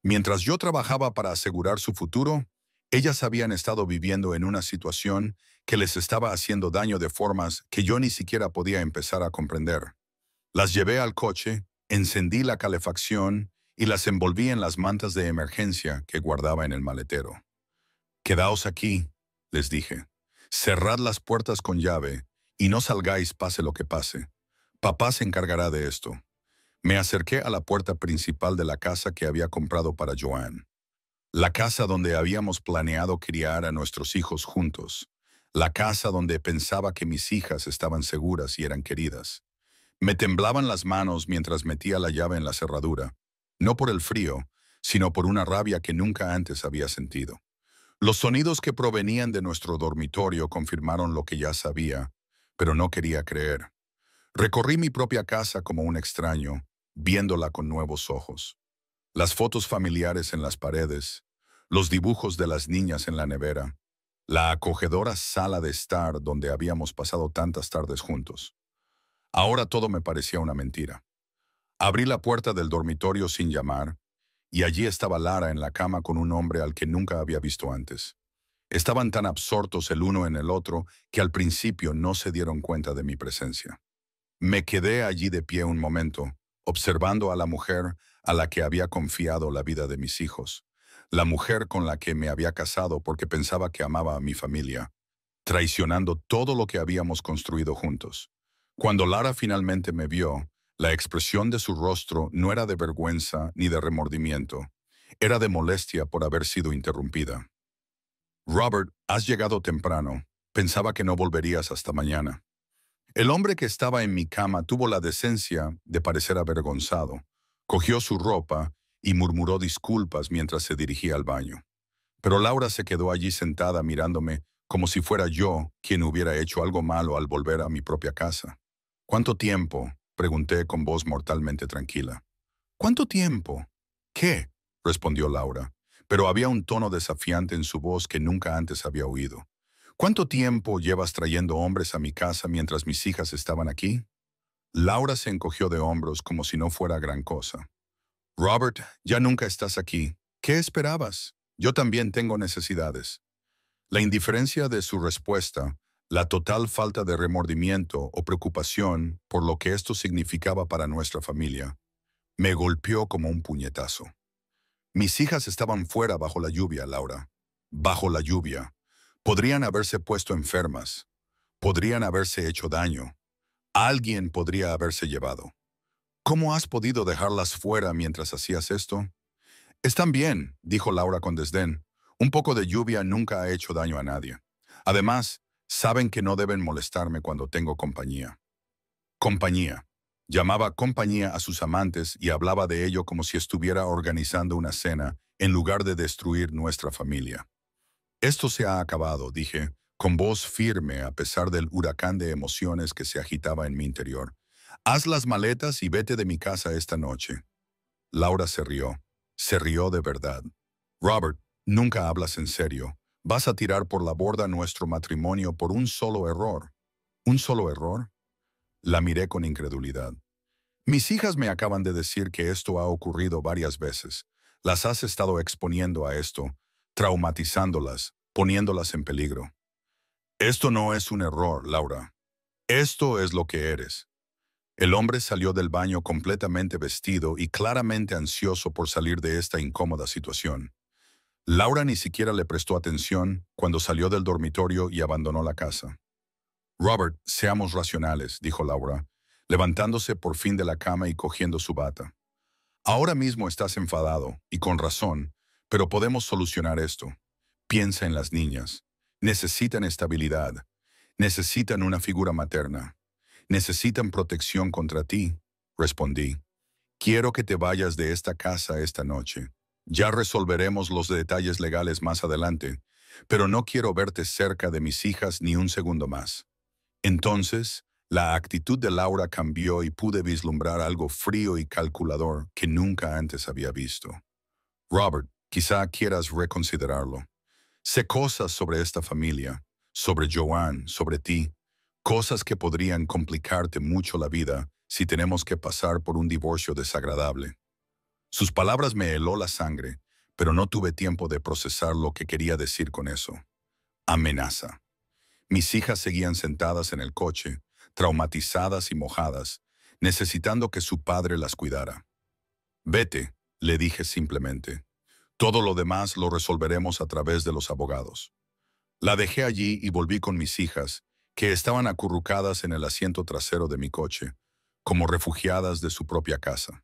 Mientras yo trabajaba para asegurar su futuro, ellas habían estado viviendo en una situación que les estaba haciendo daño de formas que yo ni siquiera podía empezar a comprender. Las llevé al coche, encendí la calefacción y las envolví en las mantas de emergencia que guardaba en el maletero. «Quedaos aquí», les dije. «Cerrad las puertas con llave y no salgáis pase lo que pase. Papá se encargará de esto». Me acerqué a la puerta principal de la casa que había comprado para Joanne. La casa donde habíamos planeado criar a nuestros hijos juntos. La casa donde pensaba que mis hijas estaban seguras y eran queridas. Me temblaban las manos mientras metía la llave en la cerradura, no por el frío, sino por una rabia que nunca antes había sentido. Los sonidos que provenían de nuestro dormitorio confirmaron lo que ya sabía, pero no quería creer. Recorrí mi propia casa como un extraño, viéndola con nuevos ojos. Las fotos familiares en las paredes, los dibujos de las niñas en la nevera, la acogedora sala de estar donde habíamos pasado tantas tardes juntos. Ahora todo me parecía una mentira. Abrí la puerta del dormitorio sin llamar, y allí estaba Lara en la cama con un hombre al que nunca había visto antes. Estaban tan absortos el uno en el otro que al principio no se dieron cuenta de mi presencia. Me quedé allí de pie un momento, observando a la mujer a la que había confiado la vida de mis hijos, la mujer con la que me había casado porque pensaba que amaba a mi familia, traicionando todo lo que habíamos construido juntos. Cuando Lara finalmente me vio, la expresión de su rostro no era de vergüenza ni de remordimiento, era de molestia por haber sido interrumpida. «Robert, has llegado temprano. Pensaba que no volverías hasta mañana». El hombre que estaba en mi cama tuvo la decencia de parecer avergonzado. Cogió su ropa y murmuró disculpas mientras se dirigía al baño. Pero Laura se quedó allí sentada mirándome como si fuera yo quien hubiera hecho algo malo al volver a mi propia casa. «¿Cuánto tiempo?», pregunté con voz mortalmente tranquila. «¿Cuánto tiempo?». «¿Qué?», respondió Laura, pero había un tono desafiante en su voz que nunca antes había oído. «¿Cuánto tiempo llevas trayendo hombres a mi casa mientras mis hijas estaban aquí?». Laura se encogió de hombros como si no fuera gran cosa. «Robert, ya nunca estás aquí. ¿Qué esperabas? Yo también tengo necesidades». La indiferencia de su respuesta, la total falta de remordimiento o preocupación por lo que esto significaba para nuestra familia, me golpeó como un puñetazo. Mis hijas estaban fuera bajo la lluvia, Laura. Bajo la lluvia. Podrían haberse puesto enfermas. Podrían haberse hecho daño. Alguien podría haberse llevado. ¿Cómo has podido dejarlas fuera mientras hacías esto? «Están bien», dijo Laura con desdén. «Un poco de lluvia nunca ha hecho daño a nadie. Además, saben que no deben molestarme cuando tengo compañía». Compañía. Llamaba compañía a sus amantes y hablaba de ello como si estuviera organizando una cena en lugar de destruir nuestra familia. «Esto se ha acabado», dije, con voz firme a pesar del huracán de emociones que se agitaba en mi interior. «Haz las maletas y vete de mi casa esta noche». Laura se rió. Se rió de verdad. «Robert, nunca hablas en serio. Vas a tirar por la borda nuestro matrimonio por un solo error». «¿Un solo error?». La miré con incredulidad. «Mis hijas me acaban de decir que esto ha ocurrido varias veces. Las has estado exponiendo a esto, traumatizándolas, poniéndolas en peligro». «Esto no es un error, Laura. Esto es lo que eres». El hombre salió del baño completamente vestido y claramente ansioso por salir de esta incómoda situación. Laura ni siquiera le prestó atención cuando salió del dormitorio y abandonó la casa. «Robert, seamos racionales», dijo Laura, levantándose por fin de la cama y cogiendo su bata. «Ahora mismo estás enfadado, y con razón, pero podemos solucionar esto. Piensa en las niñas. Necesitan estabilidad. Necesitan una figura materna. Necesitan protección contra ti», respondí. «Quiero que te vayas de esta casa esta noche. Ya resolveremos los detalles legales más adelante, pero no quiero verte cerca de mis hijas ni un segundo más». Entonces, la actitud de Laura cambió y pude vislumbrar algo frío y calculador que nunca antes había visto. «Robert, quizá quieras reconsiderarlo. Sé cosas sobre esta familia, sobre Joanne, sobre ti, cosas que podrían complicarte mucho la vida si tenemos que pasar por un divorcio desagradable. Sus palabras me heló la sangre, pero no tuve tiempo de procesar lo que quería decir con eso. Amenaza. Mis hijas seguían sentadas en el coche, traumatizadas y mojadas, necesitando que su padre las cuidara. Vete, le dije simplemente. Todo lo demás lo resolveremos a través de los abogados. La dejé allí y volví con mis hijas, que estaban acurrucadas en el asiento trasero de mi coche, como refugiadas de su propia casa.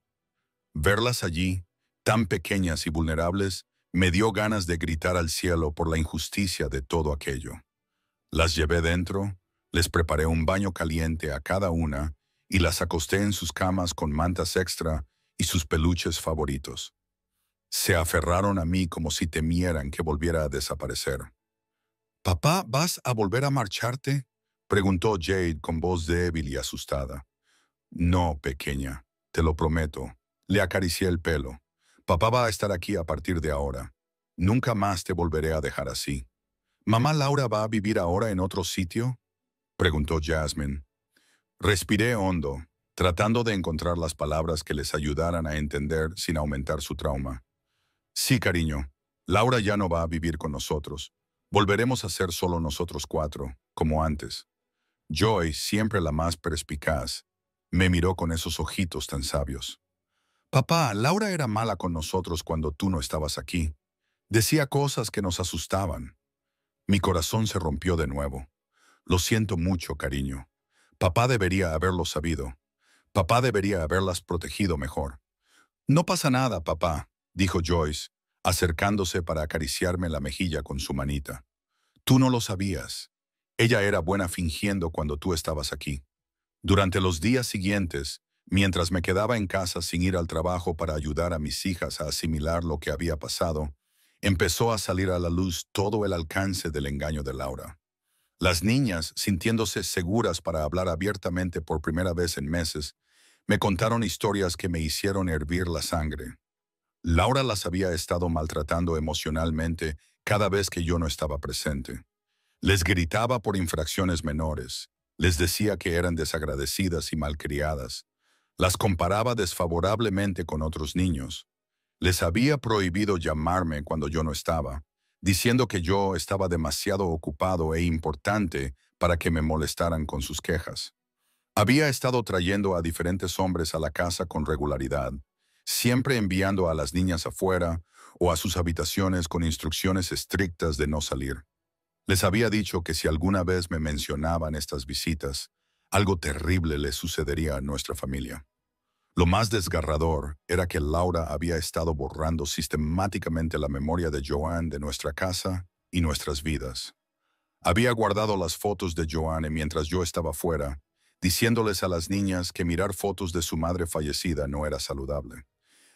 Verlas allí, tan pequeñas y vulnerables, me dio ganas de gritar al cielo por la injusticia de todo aquello. Las llevé dentro, les preparé un baño caliente a cada una y las acosté en sus camas con mantas extra y sus peluches favoritos. Se aferraron a mí como si temieran que volviera a desaparecer. «¿Papá, vas a volver a marcharte?», preguntó Jade con voz débil y asustada. «No, pequeña, te lo prometo». Le acaricié el pelo. «Papá va a estar aquí a partir de ahora. Nunca más te volveré a dejar así». «¿Mamá Laura va a vivir ahora en otro sitio?», preguntó Jasmine. Respiré hondo, tratando de encontrar las palabras que les ayudaran a entender sin aumentar su trauma. «Sí, cariño. Laura ya no va a vivir con nosotros. Volveremos a ser solo nosotros cuatro, como antes». Joy, siempre la más perspicaz, me miró con esos ojitos tan sabios. «Papá, Laura era mala con nosotros cuando tú no estabas aquí. Decía cosas que nos asustaban». Mi corazón se rompió de nuevo. «Lo siento mucho, cariño. Papá debería haberlo sabido. Papá debería haberlas protegido mejor». «No pasa nada, papá», dijo Joyce, acercándose para acariciarme la mejilla con su manita. «Tú no lo sabías. Ella era buena fingiendo cuando tú estabas aquí». Durante los días siguientes, mientras me quedaba en casa sin ir al trabajo para ayudar a mis hijas a asimilar lo que había pasado, empezó a salir a la luz todo el alcance del engaño de Laura. Las niñas, sintiéndose seguras para hablar abiertamente por primera vez en meses, me contaron historias que me hicieron hervir la sangre. Laura las había estado maltratando emocionalmente cada vez que yo no estaba presente. Les gritaba por infracciones menores, les decía que eran desagradecidas y malcriadas, las comparaba desfavorablemente con otros niños. Les había prohibido llamarme cuando yo no estaba, diciendo que yo estaba demasiado ocupado e importante para que me molestaran con sus quejas. Había estado trayendo a diferentes hombres a la casa con regularidad, siempre enviando a las niñas afuera o a sus habitaciones con instrucciones estrictas de no salir. Les había dicho que si alguna vez me mencionaban estas visitas, algo terrible les sucedería a nuestra familia. Lo más desgarrador era que Laura había estado borrando sistemáticamente la memoria de Joanne de nuestra casa y nuestras vidas. Había guardado las fotos de Joanne mientras yo estaba fuera, diciéndoles a las niñas que mirar fotos de su madre fallecida no era saludable.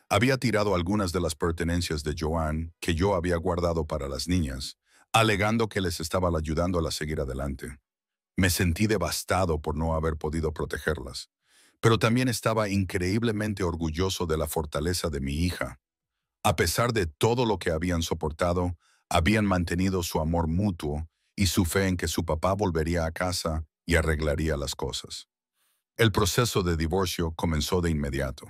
Había tirado algunas de las pertenencias de Joanne que yo había guardado para las niñas, alegando que les estaba ayudando a seguir adelante. Me sentí devastado por no haber podido protegerlas, pero también estaba increíblemente orgulloso de la fortaleza de mi hija. A pesar de todo lo que habían soportado, habían mantenido su amor mutuo y su fe en que su papá volvería a casa y arreglaría las cosas. El proceso de divorcio comenzó de inmediato.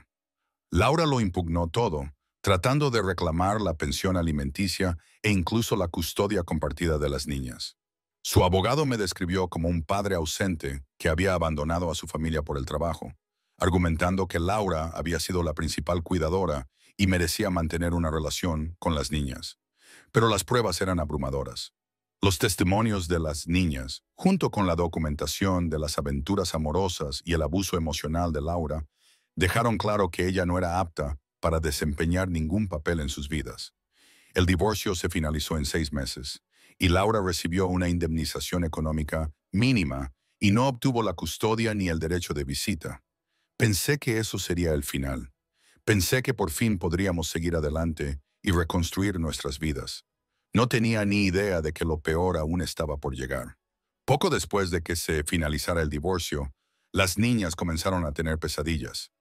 Laura lo impugnó todo, tratando de reclamar la pensión alimenticia e incluso la custodia compartida de las niñas. Su abogado me describió como un padre ausente que había abandonado a su familia por el trabajo, argumentando que Laura había sido la principal cuidadora y merecía mantener una relación con las niñas. Pero las pruebas eran abrumadoras. Los testimonios de las niñas, junto con la documentación de las aventuras amorosas y el abuso emocional de Laura, dejaron claro que ella no era apta para desempeñar ningún papel en sus vidas. El divorcio se finalizó en 6 meses, y Laura recibió una indemnización económica mínima y no obtuvo la custodia ni el derecho de visita. Pensé que eso sería el final. Pensé que por fin podríamos seguir adelante y reconstruir nuestras vidas. No tenía ni idea de que lo peor aún estaba por llegar. Poco después de que se finalizara el divorcio, las niñas comenzaron a tener pesadillas.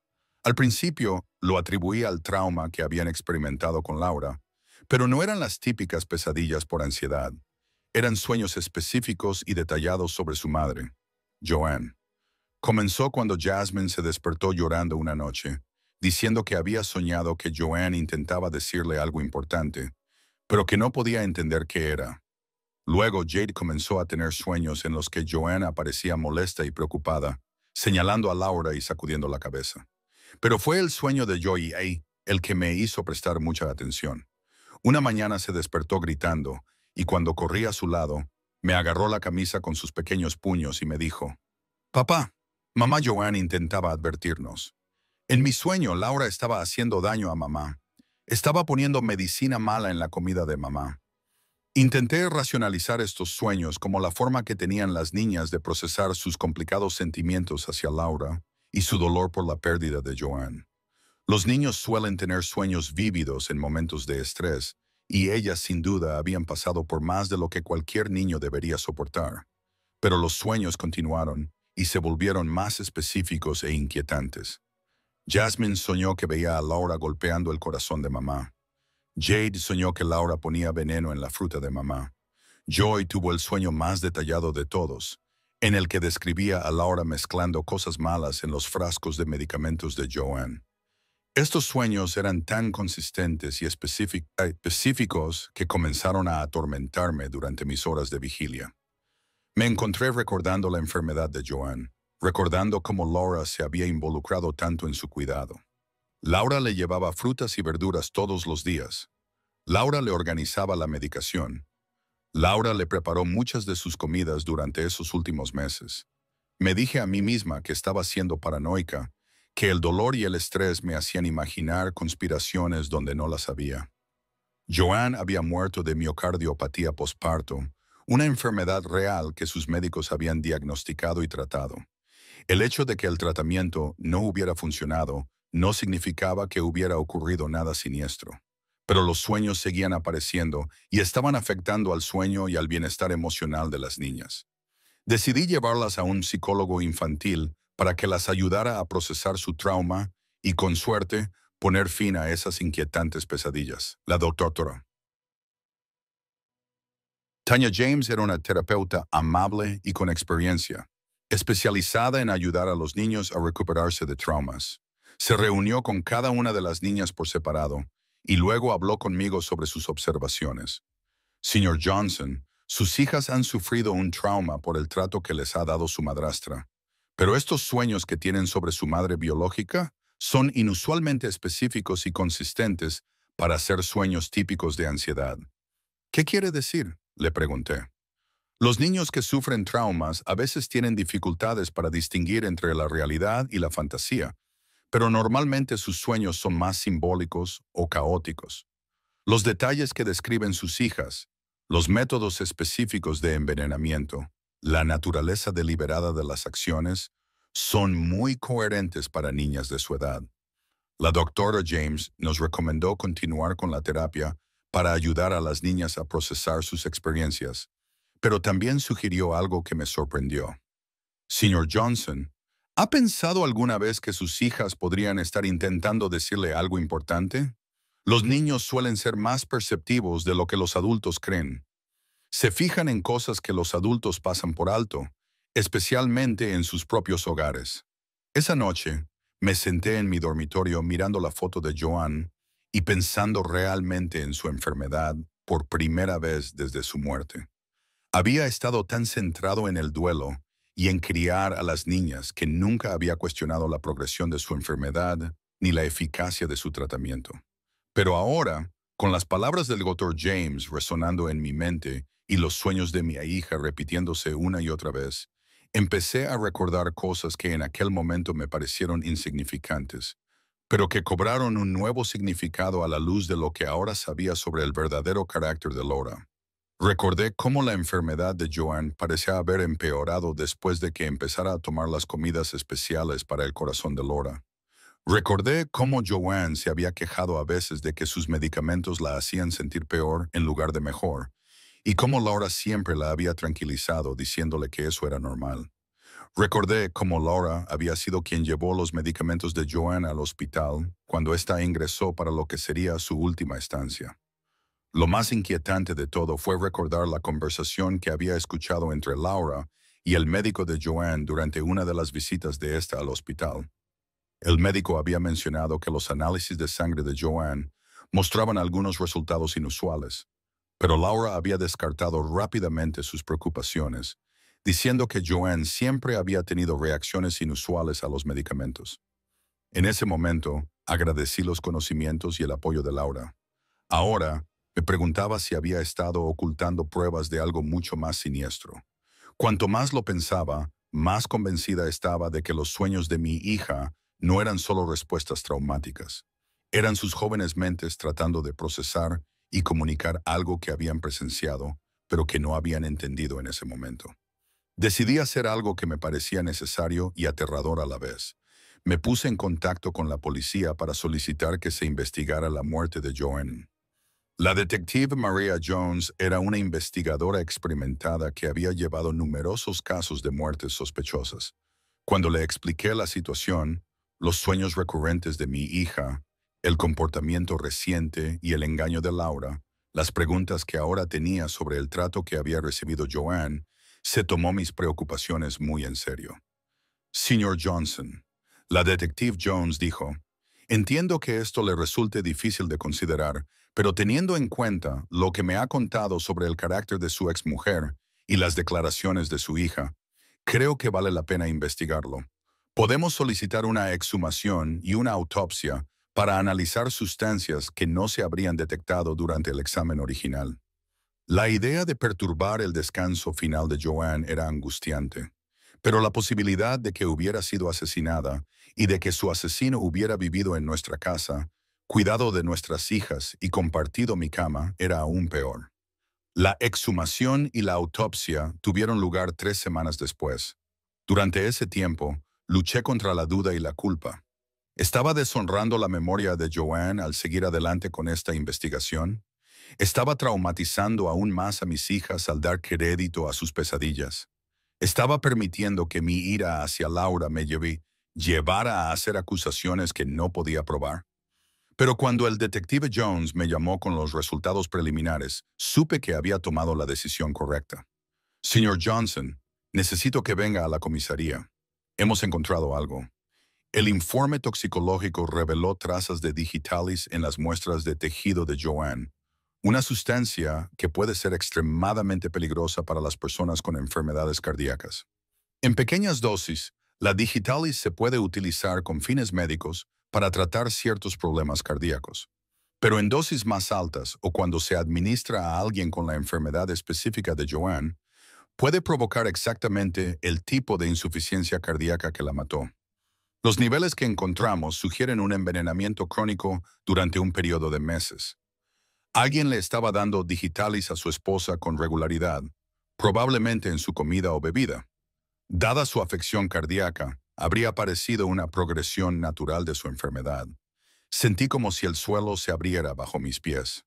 Al principio lo atribuía al trauma que habían experimentado con Laura, pero no eran las típicas pesadillas por ansiedad. Eran sueños específicos y detallados sobre su madre, Joanne. Comenzó cuando Jasmine se despertó llorando una noche, diciendo que había soñado que Joanne intentaba decirle algo importante, pero que no podía entender qué era. Luego Jade comenzó a tener sueños en los que Joanne aparecía molesta y preocupada, señalando a Laura y sacudiendo la cabeza. Pero fue el sueño de Joy A el que me hizo prestar mucha atención. Una mañana se despertó gritando, y cuando corrí a su lado, me agarró la camisa con sus pequeños puños y me dijo, «Papá, mamá Joanne intentaba advertirnos. En mi sueño, Laura estaba haciendo daño a mamá. Estaba poniendo medicina mala en la comida de mamá». Intenté racionalizar estos sueños como la forma que tenían las niñas de procesar sus complicados sentimientos hacia Laura y su dolor por la pérdida de Joanne. Los niños suelen tener sueños vívidos en momentos de estrés, y ellas sin duda habían pasado por más de lo que cualquier niño debería soportar. Pero los sueños continuaron y se volvieron más específicos e inquietantes. Jasmine soñó que veía a Laura golpeando el corazón de mamá. Jade soñó que Laura ponía veneno en la fruta de mamá. Joy tuvo el sueño más detallado de todos, en el que describía a Laura mezclando cosas malas en los frascos de medicamentos de Joanne. Estos sueños eran tan consistentes y específicos que comenzaron a atormentarme durante mis horas de vigilia. Me encontré recordando la enfermedad de Joanne, recordando cómo Laura se había involucrado tanto en su cuidado. Laura le llevaba frutas y verduras todos los días. Laura le organizaba la medicación. Laura le preparó muchas de sus comidas durante esos últimos meses. Me dije a mí misma que estaba siendo paranoica, que el dolor y el estrés me hacían imaginar conspiraciones donde no las había. Joanne había muerto de miocardiopatía posparto, una enfermedad real que sus médicos habían diagnosticado y tratado. El hecho de que el tratamiento no hubiera funcionado no significaba que hubiera ocurrido nada siniestro. Pero los sueños seguían apareciendo y estaban afectando al sueño y al bienestar emocional de las niñas. Decidí llevarlas a un psicólogo infantil para que las ayudara a procesar su trauma y, con suerte, poner fin a esas inquietantes pesadillas. La doctora Tanya James era una terapeuta amable y con experiencia, especializada en ayudar a los niños a recuperarse de traumas. Se reunió con cada una de las niñas por separado y luego habló conmigo sobre sus observaciones. Señor Johnson, sus hijas han sufrido un trauma por el trato que les ha dado su madrastra, pero estos sueños que tienen sobre su madre biológica son inusualmente específicos y consistentes para ser sueños típicos de ansiedad. ¿Qué quiere decir?, le pregunté. Los niños que sufren traumas a veces tienen dificultades para distinguir entre la realidad y la fantasía, pero normalmente sus sueños son más simbólicos o caóticos. Los detalles que describen sus hijas, los métodos específicos de envenenamiento, la naturaleza deliberada de las acciones, son muy coherentes para niñas de su edad. La doctora James nos recomendó continuar con la terapia para ayudar a las niñas a procesar sus experiencias, pero también sugirió algo que me sorprendió. Señor Johnson, ¿ha pensado alguna vez que sus hijas podrían estar intentando decirle algo importante? Los niños suelen ser más perceptivos de lo que los adultos creen. Se fijan en cosas que los adultos pasan por alto, especialmente en sus propios hogares. Esa noche, me senté en mi dormitorio mirando la foto de Joanne y pensando realmente en su enfermedad por primera vez desde su muerte. Había estado tan centrado en el duelo y en criar a las niñas que nunca había cuestionado la progresión de su enfermedad ni la eficacia de su tratamiento. Pero ahora, con las palabras del doctor James resonando en mi mente y los sueños de mi hija repitiéndose una y otra vez, empecé a recordar cosas que en aquel momento me parecieron insignificantes, pero que cobraron un nuevo significado a la luz de lo que ahora sabía sobre el verdadero carácter de Laura. Recordé cómo la enfermedad de Joanne parecía haber empeorado después de que empezara a tomar las comidas especiales para el corazón de Laura. Recordé cómo Joanne se había quejado a veces de que sus medicamentos la hacían sentir peor en lugar de mejor, y cómo Laura siempre la había tranquilizado diciéndole que eso era normal. Recordé cómo Laura había sido quien llevó los medicamentos de Joanne al hospital cuando ésta ingresó para lo que sería su última estancia. Lo más inquietante de todo fue recordar la conversación que había escuchado entre Laura y el médico de Joanne durante una de las visitas de esta al hospital. El médico había mencionado que los análisis de sangre de Joanne mostraban algunos resultados inusuales, pero Laura había descartado rápidamente sus preocupaciones, diciendo que Joanne siempre había tenido reacciones inusuales a los medicamentos. En ese momento, agradecí los conocimientos y el apoyo de Laura. Ahora, me preguntaba si había estado ocultando pruebas de algo mucho más siniestro. Cuanto más lo pensaba, más convencida estaba de que los sueños de mi hija no eran solo respuestas traumáticas. Eran sus jóvenes mentes tratando de procesar y comunicar algo que habían presenciado, pero que no habían entendido en ese momento. Decidí hacer algo que me parecía necesario y aterrador a la vez. Me puse en contacto con la policía para solicitar que se investigara la muerte de Joanne. La detective Maria Jones era una investigadora experimentada que había llevado numerosos casos de muertes sospechosas. Cuando le expliqué la situación, los sueños recurrentes de mi hija, el comportamiento reciente y el engaño de Laura, las preguntas que ahora tenía sobre el trato que había recibido Joanne, se tomó mis preocupaciones muy en serio. Señor Johnson, la detective Jones dijo, entiendo que esto le resulte difícil de considerar, pero teniendo en cuenta lo que me ha contado sobre el carácter de su exmujer y las declaraciones de su hija, creo que vale la pena investigarlo. Podemos solicitar una exhumación y una autopsia para analizar sustancias que no se habrían detectado durante el examen original. La idea de perturbar el descanso final de Joanne era angustiante, pero la posibilidad de que hubiera sido asesinada y de que su asesino hubiera vivido en nuestra casa, cuidado de nuestras hijas y compartido mi cama era aún peor. La exhumación y la autopsia tuvieron lugar 3 semanas después. Durante ese tiempo, luché contra la duda y la culpa. ¿Estaba deshonrando la memoria de Joanne al seguir adelante con esta investigación? ¿Estaba traumatizando aún más a mis hijas al dar crédito a sus pesadillas? ¿Estaba permitiendo que mi ira hacia Laura me llevara a hacer acusaciones que no podía probar? Pero cuando el detective Jones me llamó con los resultados preliminares, supe que había tomado la decisión correcta. Señor Johnson, necesito que venga a la comisaría. Hemos encontrado algo. El informe toxicológico reveló trazas de digitalis en las muestras de tejido de Joanne, una sustancia que puede ser extremadamente peligrosa para las personas con enfermedades cardíacas. En pequeñas dosis, la digitalis se puede utilizar con fines médicos para tratar ciertos problemas cardíacos. Pero en dosis más altas o cuando se administra a alguien con la enfermedad específica de Joanne, puede provocar exactamente el tipo de insuficiencia cardíaca que la mató. Los niveles que encontramos sugieren un envenenamiento crónico durante un periodo de meses. Alguien le estaba dando digitalis a su esposa con regularidad, probablemente en su comida o bebida. Dada su afección cardíaca, habría aparecido una progresión natural de su enfermedad. Sentí como si el suelo se abriera bajo mis pies.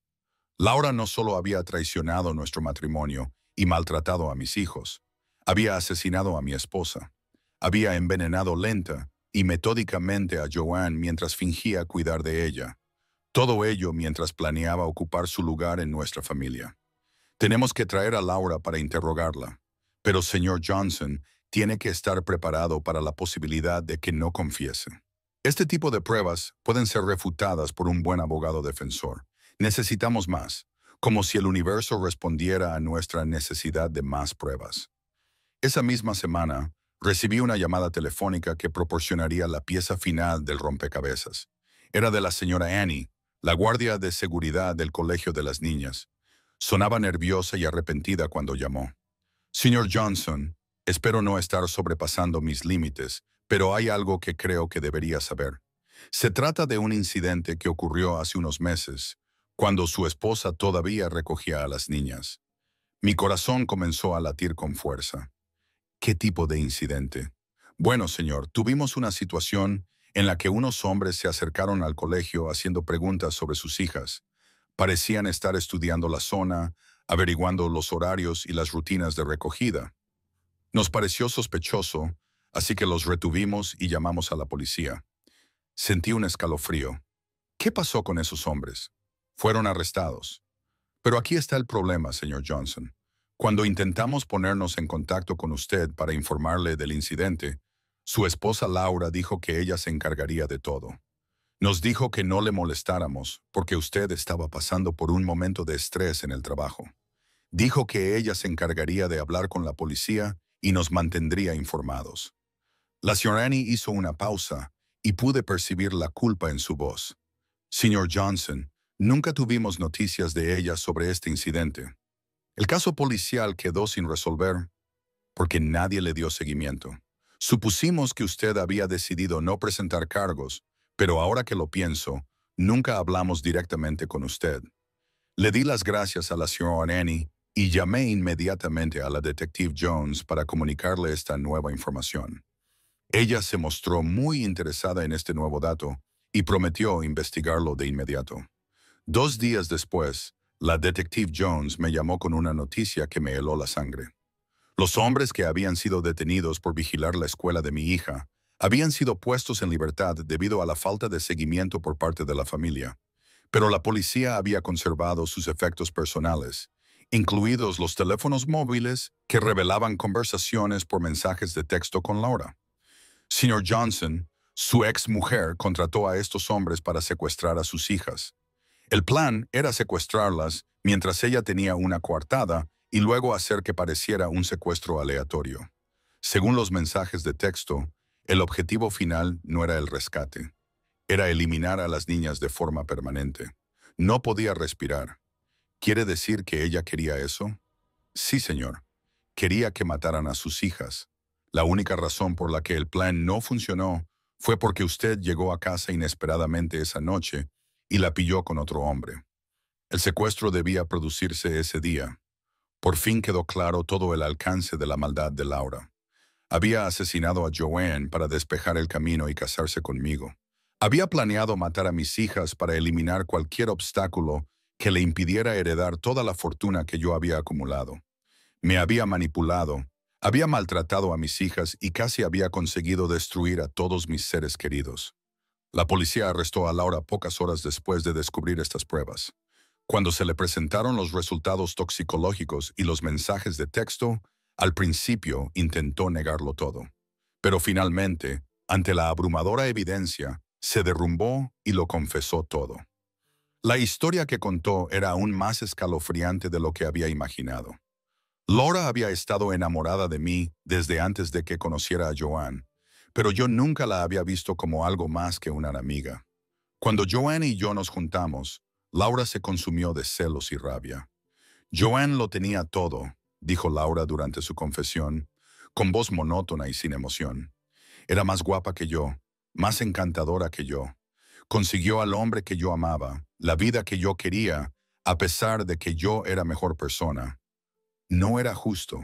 Laura no solo había traicionado nuestro matrimonio y maltratado a mis hijos, había asesinado a mi esposa. Había envenenado lenta y metódicamente a Joanne mientras fingía cuidar de ella. Todo ello mientras planeaba ocupar su lugar en nuestra familia. Tenemos que traer a Laura para interrogarla, pero señor Johnson tiene que estar preparado para la posibilidad de que no confiese. Este tipo de pruebas pueden ser refutadas por un buen abogado defensor. Necesitamos más, como si el universo respondiera a nuestra necesidad de más pruebas. Esa misma semana, recibí una llamada telefónica que proporcionaría la pieza final del rompecabezas. Era de la señora Annie, la guardia de seguridad del colegio de las niñas. Sonaba nerviosa y arrepentida cuando llamó. Señor Johnson, espero no estar sobrepasando mis límites, pero hay algo que creo que debería saber. Se trata de un incidente que ocurrió hace unos meses, cuando su esposa todavía recogía a las niñas. Mi corazón comenzó a latir con fuerza. ¿Qué tipo de incidente? Bueno, señor, tuvimos una situación en la que unos hombres se acercaron al colegio haciendo preguntas sobre sus hijas. Parecían estar estudiando la zona, averiguando los horarios y las rutinas de recogida. Nos pareció sospechoso, así que los retuvimos y llamamos a la policía. Sentí un escalofrío. ¿Qué pasó con esos hombres? Fueron arrestados. Pero aquí está el problema, señor Johnson. Cuando intentamos ponernos en contacto con usted para informarle del incidente, Su esposa Laura dijo que ella se encargaría de todo. Nos dijo que no le molestáramos porque usted estaba pasando por un momento de estrés en el trabajo. Dijo que ella se encargaría de hablar con la policía y nos mantendría informados. La señora Annie hizo una pausa y pude percibir la culpa en su voz. Señor Johnson, nunca tuvimos noticias de ella sobre este incidente. El caso policial quedó sin resolver porque nadie le dio seguimiento. Supusimos que usted había decidido no presentar cargos, pero ahora que lo pienso, nunca hablamos directamente con usted. Le di las gracias a la señora Annie y llamé inmediatamente a la detective Jones para comunicarle esta nueva información. Ella se mostró muy interesada en este nuevo dato y prometió investigarlo de inmediato. 2 días después, la detective Jones me llamó con una noticia que me heló la sangre. Los hombres que habían sido detenidos por vigilar la escuela de mi hija habían sido puestos en libertad debido a la falta de seguimiento por parte de la familia, pero la policía había conservado sus efectos personales, incluidos los teléfonos móviles que revelaban conversaciones por mensajes de texto con Laura. Señor Johnson, su ex mujer, contrató a estos hombres para secuestrar a sus hijas. El plan era secuestrarlas mientras ella tenía una coartada y luego hacer que pareciera un secuestro aleatorio. Según los mensajes de texto, el objetivo final no era el rescate. Era eliminar a las niñas de forma permanente. No podía respirar. ¿Quiere decir que ella quería eso? Sí, señor. Quería que mataran a sus hijas. La única razón por la que el plan no funcionó fue porque usted llegó a casa inesperadamente esa noche y la pilló con otro hombre. El secuestro debía producirse ese día. Por fin quedó claro todo el alcance de la maldad de Laura. Había asesinado a Joanne para despejar el camino y casarse conmigo. Había planeado matar a mis hijas para eliminar cualquier obstáculo que le impidiera heredar toda la fortuna que yo había acumulado. Me había manipulado, había maltratado a mis hijas y casi había conseguido destruir a todos mis seres queridos. La policía arrestó a Laura pocas horas después de descubrir estas pruebas. Cuando se le presentaron los resultados toxicológicos y los mensajes de texto, al principio intentó negarlo todo. Pero finalmente, ante la abrumadora evidencia, se derrumbó y lo confesó todo. La historia que contó era aún más escalofriante de lo que había imaginado. Laura había estado enamorada de mí desde antes de que conociera a Joanne, pero yo nunca la había visto como algo más que una amiga. Cuando Joanne y yo nos juntamos, Laura se consumió de celos y rabia. Joanne lo tenía todo, dijo Laura durante su confesión, con voz monótona y sin emoción. Era más guapa que yo, más encantadora que yo. Consiguió al hombre que yo amaba, la vida que yo quería, a pesar de que yo era mejor persona. No era justo.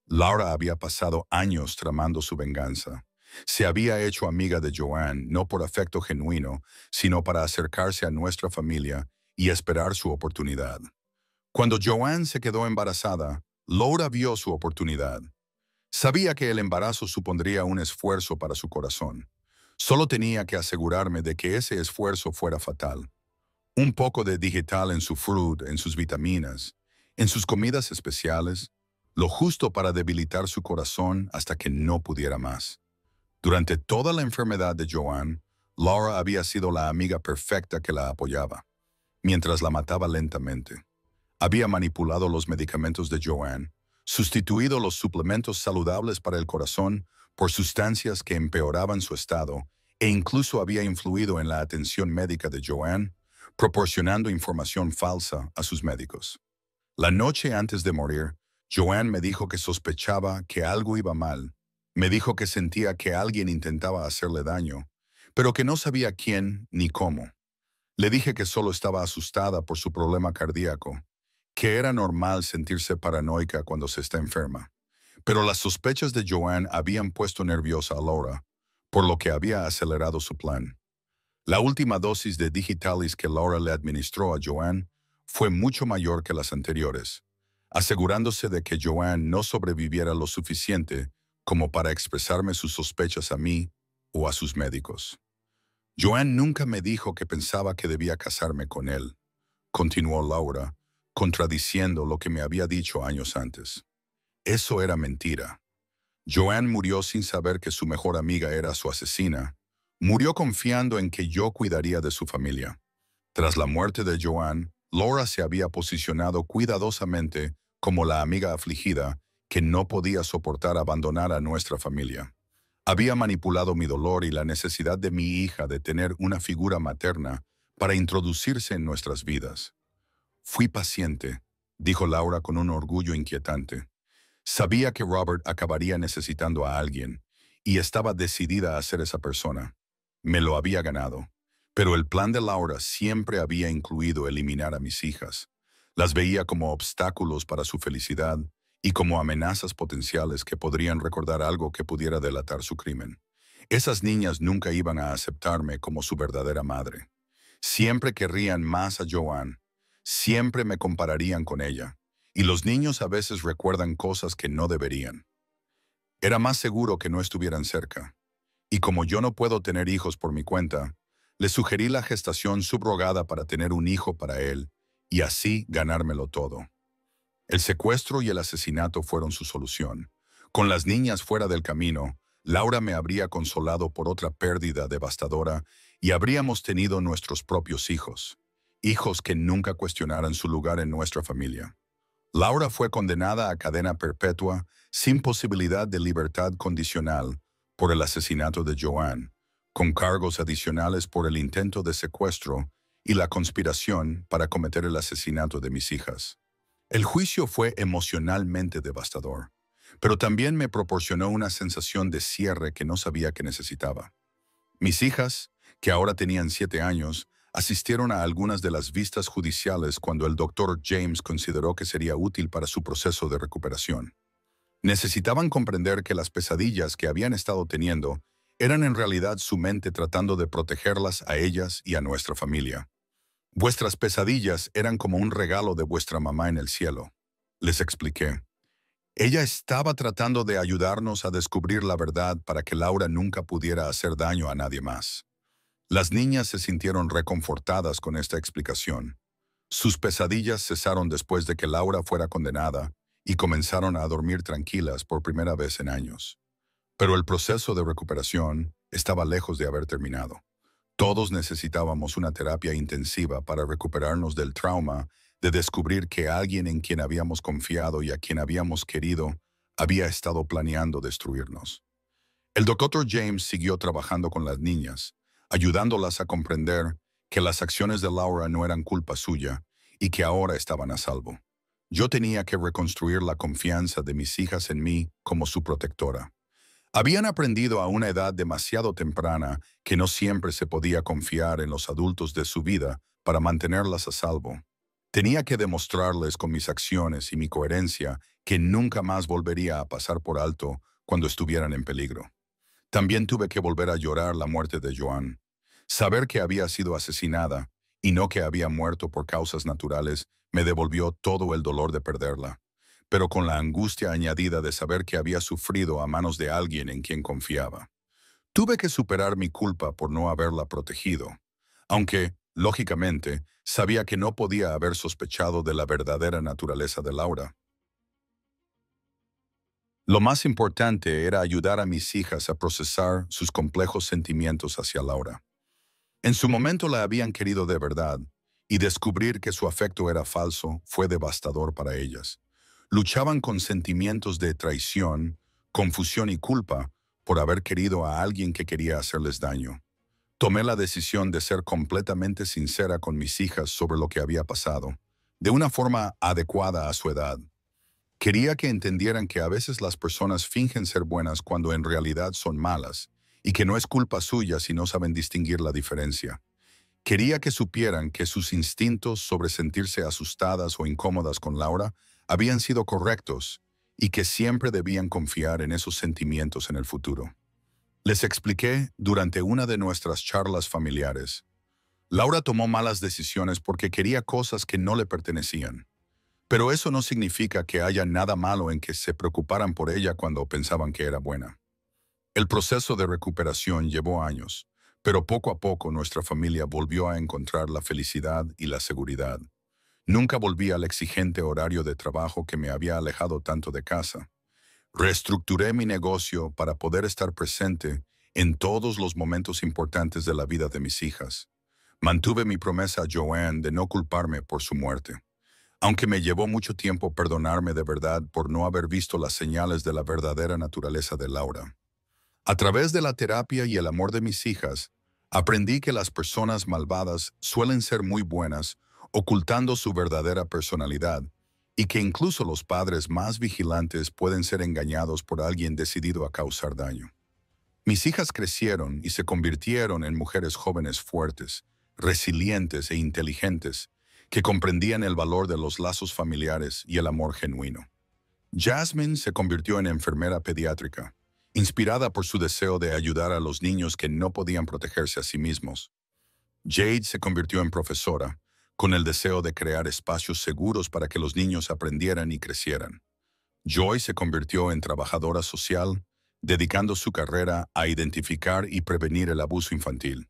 Laura había pasado años tramando su venganza. Se había hecho amiga de Joanne no por afecto genuino, sino para acercarse a nuestra familia y esperar su oportunidad. Cuando Joanne se quedó embarazada, Laura vio su oportunidad. Sabía que el embarazo supondría un esfuerzo para su corazón. Solo tenía que asegurarme de que ese esfuerzo fuera fatal. Un poco de digital en su fruit, en sus vitaminas, en sus comidas especiales, lo justo para debilitar su corazón hasta que no pudiera más. Durante toda la enfermedad de Joanne, Laura había sido la amiga perfecta que la apoyaba, mientras la mataba lentamente. Había manipulado los medicamentos de Joanne, sustituido los suplementos saludables para el corazón por sustancias que empeoraban su estado e incluso había influido en la atención médica de Joanne, proporcionando información falsa a sus médicos. La noche antes de morir, Joanne me dijo que sospechaba que algo iba mal. Me dijo que sentía que alguien intentaba hacerle daño, pero que no sabía quién ni cómo. Le dije que solo estaba asustada por su problema cardíaco, que era normal sentirse paranoica cuando se está enferma. Pero las sospechas de Joanne habían puesto nerviosa a Laura, por lo que había acelerado su plan. La última dosis de digitalis que Laura le administró a Joanne fue mucho mayor que las anteriores, asegurándose de que Joanne no sobreviviera lo suficiente como para expresarme sus sospechas a mí o a sus médicos. Joanne nunca me dijo que pensaba que debía casarme con él, continuó Laura, contradiciendo lo que me había dicho años antes. Eso era mentira. Joanne murió sin saber que su mejor amiga era su asesina. Murió confiando en que yo cuidaría de su familia. Tras la muerte de Joanne, Laura se había posicionado cuidadosamente como la amiga afligida que no podía soportar abandonar a nuestra familia. Había manipulado mi dolor y la necesidad de mi hija de tener una figura materna para introducirse en nuestras vidas. Fui paciente, dijo Laura con un orgullo inquietante. Sabía que Robert acabaría necesitando a alguien y estaba decidida a ser esa persona. Me lo había ganado. Pero el plan de Laura siempre había incluido eliminar a mis hijas. Las veía como obstáculos para su felicidad y como amenazas potenciales que podrían recordar algo que pudiera delatar su crimen. Esas niñas nunca iban a aceptarme como su verdadera madre. Siempre querrían más a Joanne. Siempre me compararían con ella. Y los niños a veces recuerdan cosas que no deberían. Era más seguro que no estuvieran cerca. Y como yo no puedo tener hijos por mi cuenta, le sugerí la gestación subrogada para tener un hijo para él y así ganármelo todo. El secuestro y el asesinato fueron su solución. Con las niñas fuera del camino, Laura me habría consolado por otra pérdida devastadora y habríamos tenido nuestros propios hijos. Hijos que nunca cuestionaran su lugar en nuestra familia. Laura fue condenada a cadena perpetua sin posibilidad de libertad condicional por el asesinato de Joanne, con cargos adicionales por el intento de secuestro y la conspiración para cometer el asesinato de mis hijas. El juicio fue emocionalmente devastador, pero también me proporcionó una sensación de cierre que no sabía que necesitaba. Mis hijas, que ahora tenían 7 años, asistieron a algunas de las vistas judiciales cuando el doctor James consideró que sería útil para su proceso de recuperación. Necesitaban comprender que las pesadillas que habían estado teniendo eran en realidad su mente tratando de protegerlas a ellas y a nuestra familia. Vuestras pesadillas eran como un regalo de vuestra mamá en el cielo, les expliqué. Ella estaba tratando de ayudarnos a descubrir la verdad para que Laura nunca pudiera hacer daño a nadie más. Las niñas se sintieron reconfortadas con esta explicación. Sus pesadillas cesaron después de que Laura fuera condenada y comenzaron a dormir tranquilas por primera vez en años. Pero el proceso de recuperación estaba lejos de haber terminado. Todos necesitábamos una terapia intensiva para recuperarnos del trauma de descubrir que alguien en quien habíamos confiado y a quien habíamos querido había estado planeando destruirnos. El doctor James siguió trabajando con las niñas, ayudándolas a comprender que las acciones de Laura no eran culpa suya y que ahora estaban a salvo. Yo tenía que reconstruir la confianza de mis hijas en mí como su protectora. Habían aprendido a una edad demasiado temprana que no siempre se podía confiar en los adultos de su vida para mantenerlas a salvo. Tenía que demostrarles con mis acciones y mi coherencia que nunca más volvería a pasar por alto cuando estuvieran en peligro. También tuve que volver a llorar la muerte de Joanne. Saber que había sido asesinada y no que había muerto por causas naturales me devolvió todo el dolor de perderla, pero con la angustia añadida de saber que había sufrido a manos de alguien en quien confiaba. Tuve que superar mi culpa por no haberla protegido, aunque, lógicamente, sabía que no podía haber sospechado de la verdadera naturaleza de Laura. Lo más importante era ayudar a mis hijas a procesar sus complejos sentimientos hacia Laura. En su momento la habían querido de verdad, y descubrir que su afecto era falso fue devastador para ellas. Luchaban con sentimientos de traición, confusión y culpa por haber querido a alguien que quería hacerles daño. Tomé la decisión de ser completamente sincera con mis hijas sobre lo que había pasado, de una forma adecuada a su edad. Quería que entendieran que a veces las personas fingen ser buenas cuando en realidad son malas, y que no es culpa suya si no saben distinguir la diferencia. Quería que supieran que sus instintos sobre sentirse asustadas o incómodas con Laura habían sido correctos y que siempre debían confiar en esos sentimientos en el futuro. Les expliqué durante una de nuestras charlas familiares. Laura tomó malas decisiones porque quería cosas que no le pertenecían. Pero eso no significa que haya nada malo en que se preocuparan por ella cuando pensaban que era buena. El proceso de recuperación llevó años, pero poco a poco nuestra familia volvió a encontrar la felicidad y la seguridad. Nunca volví al exigente horario de trabajo que me había alejado tanto de casa. Reestructuré mi negocio para poder estar presente en todos los momentos importantes de la vida de mis hijas. Mantuve mi promesa a Joanne de no culparme por su muerte, aunque me llevó mucho tiempo perdonarme de verdad por no haber visto las señales de la verdadera naturaleza de Laura. A través de la terapia y el amor de mis hijas, aprendí que las personas malvadas suelen ser muy buenas, ocultando su verdadera personalidad, y que incluso los padres más vigilantes pueden ser engañados por alguien decidido a causar daño. Mis hijas crecieron y se convirtieron en mujeres jóvenes fuertes, resilientes e inteligentes, que comprendían el valor de los lazos familiares y el amor genuino. Jasmine se convirtió en enfermera pediátrica, inspirada por su deseo de ayudar a los niños que no podían protegerse a sí mismos. Jade se convirtió en profesora, con el deseo de crear espacios seguros para que los niños aprendieran y crecieran. Joy se convirtió en trabajadora social, dedicando su carrera a identificar y prevenir el abuso infantil.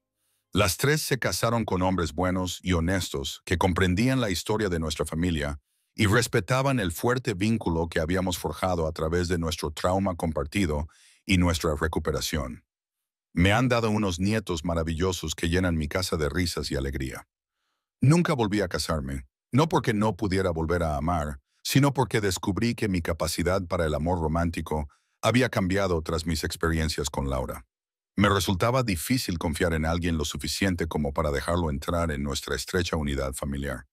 Las tres se casaron con hombres buenos y honestos que comprendían la historia de nuestra familia y respetaban el fuerte vínculo que habíamos forjado a través de nuestro trauma compartido y nuestra recuperación. Me han dado unos nietos maravillosos que llenan mi casa de risas y alegría. Nunca volví a casarme, no porque no pudiera volver a amar, sino porque descubrí que mi capacidad para el amor romántico había cambiado tras mis experiencias con Laura. Me resultaba difícil confiar en alguien lo suficiente como para dejarlo entrar en nuestra estrecha unidad familiar.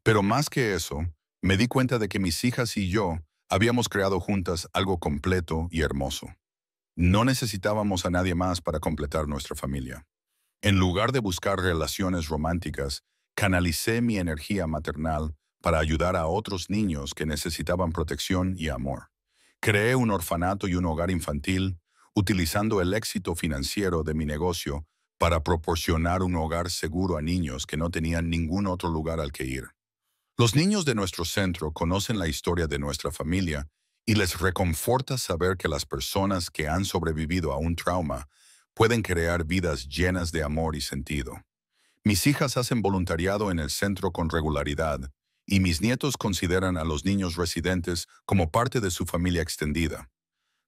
Pero más que eso, me di cuenta de que mis hijas y yo habíamos creado juntas algo completo y hermoso. No necesitábamos a nadie más para completar nuestra familia. En lugar de buscar relaciones románticas, canalicé mi energía maternal para ayudar a otros niños que necesitaban protección y amor. Creé un orfanato y un hogar infantil, utilizando el éxito financiero de mi negocio para proporcionar un hogar seguro a niños que no tenían ningún otro lugar al que ir. Los niños de nuestro centro conocen la historia de nuestra familia y les reconforta saber que las personas que han sobrevivido a un trauma pueden crear vidas llenas de amor y sentido. Mis hijas hacen voluntariado en el centro con regularidad y mis nietos consideran a los niños residentes como parte de su familia extendida.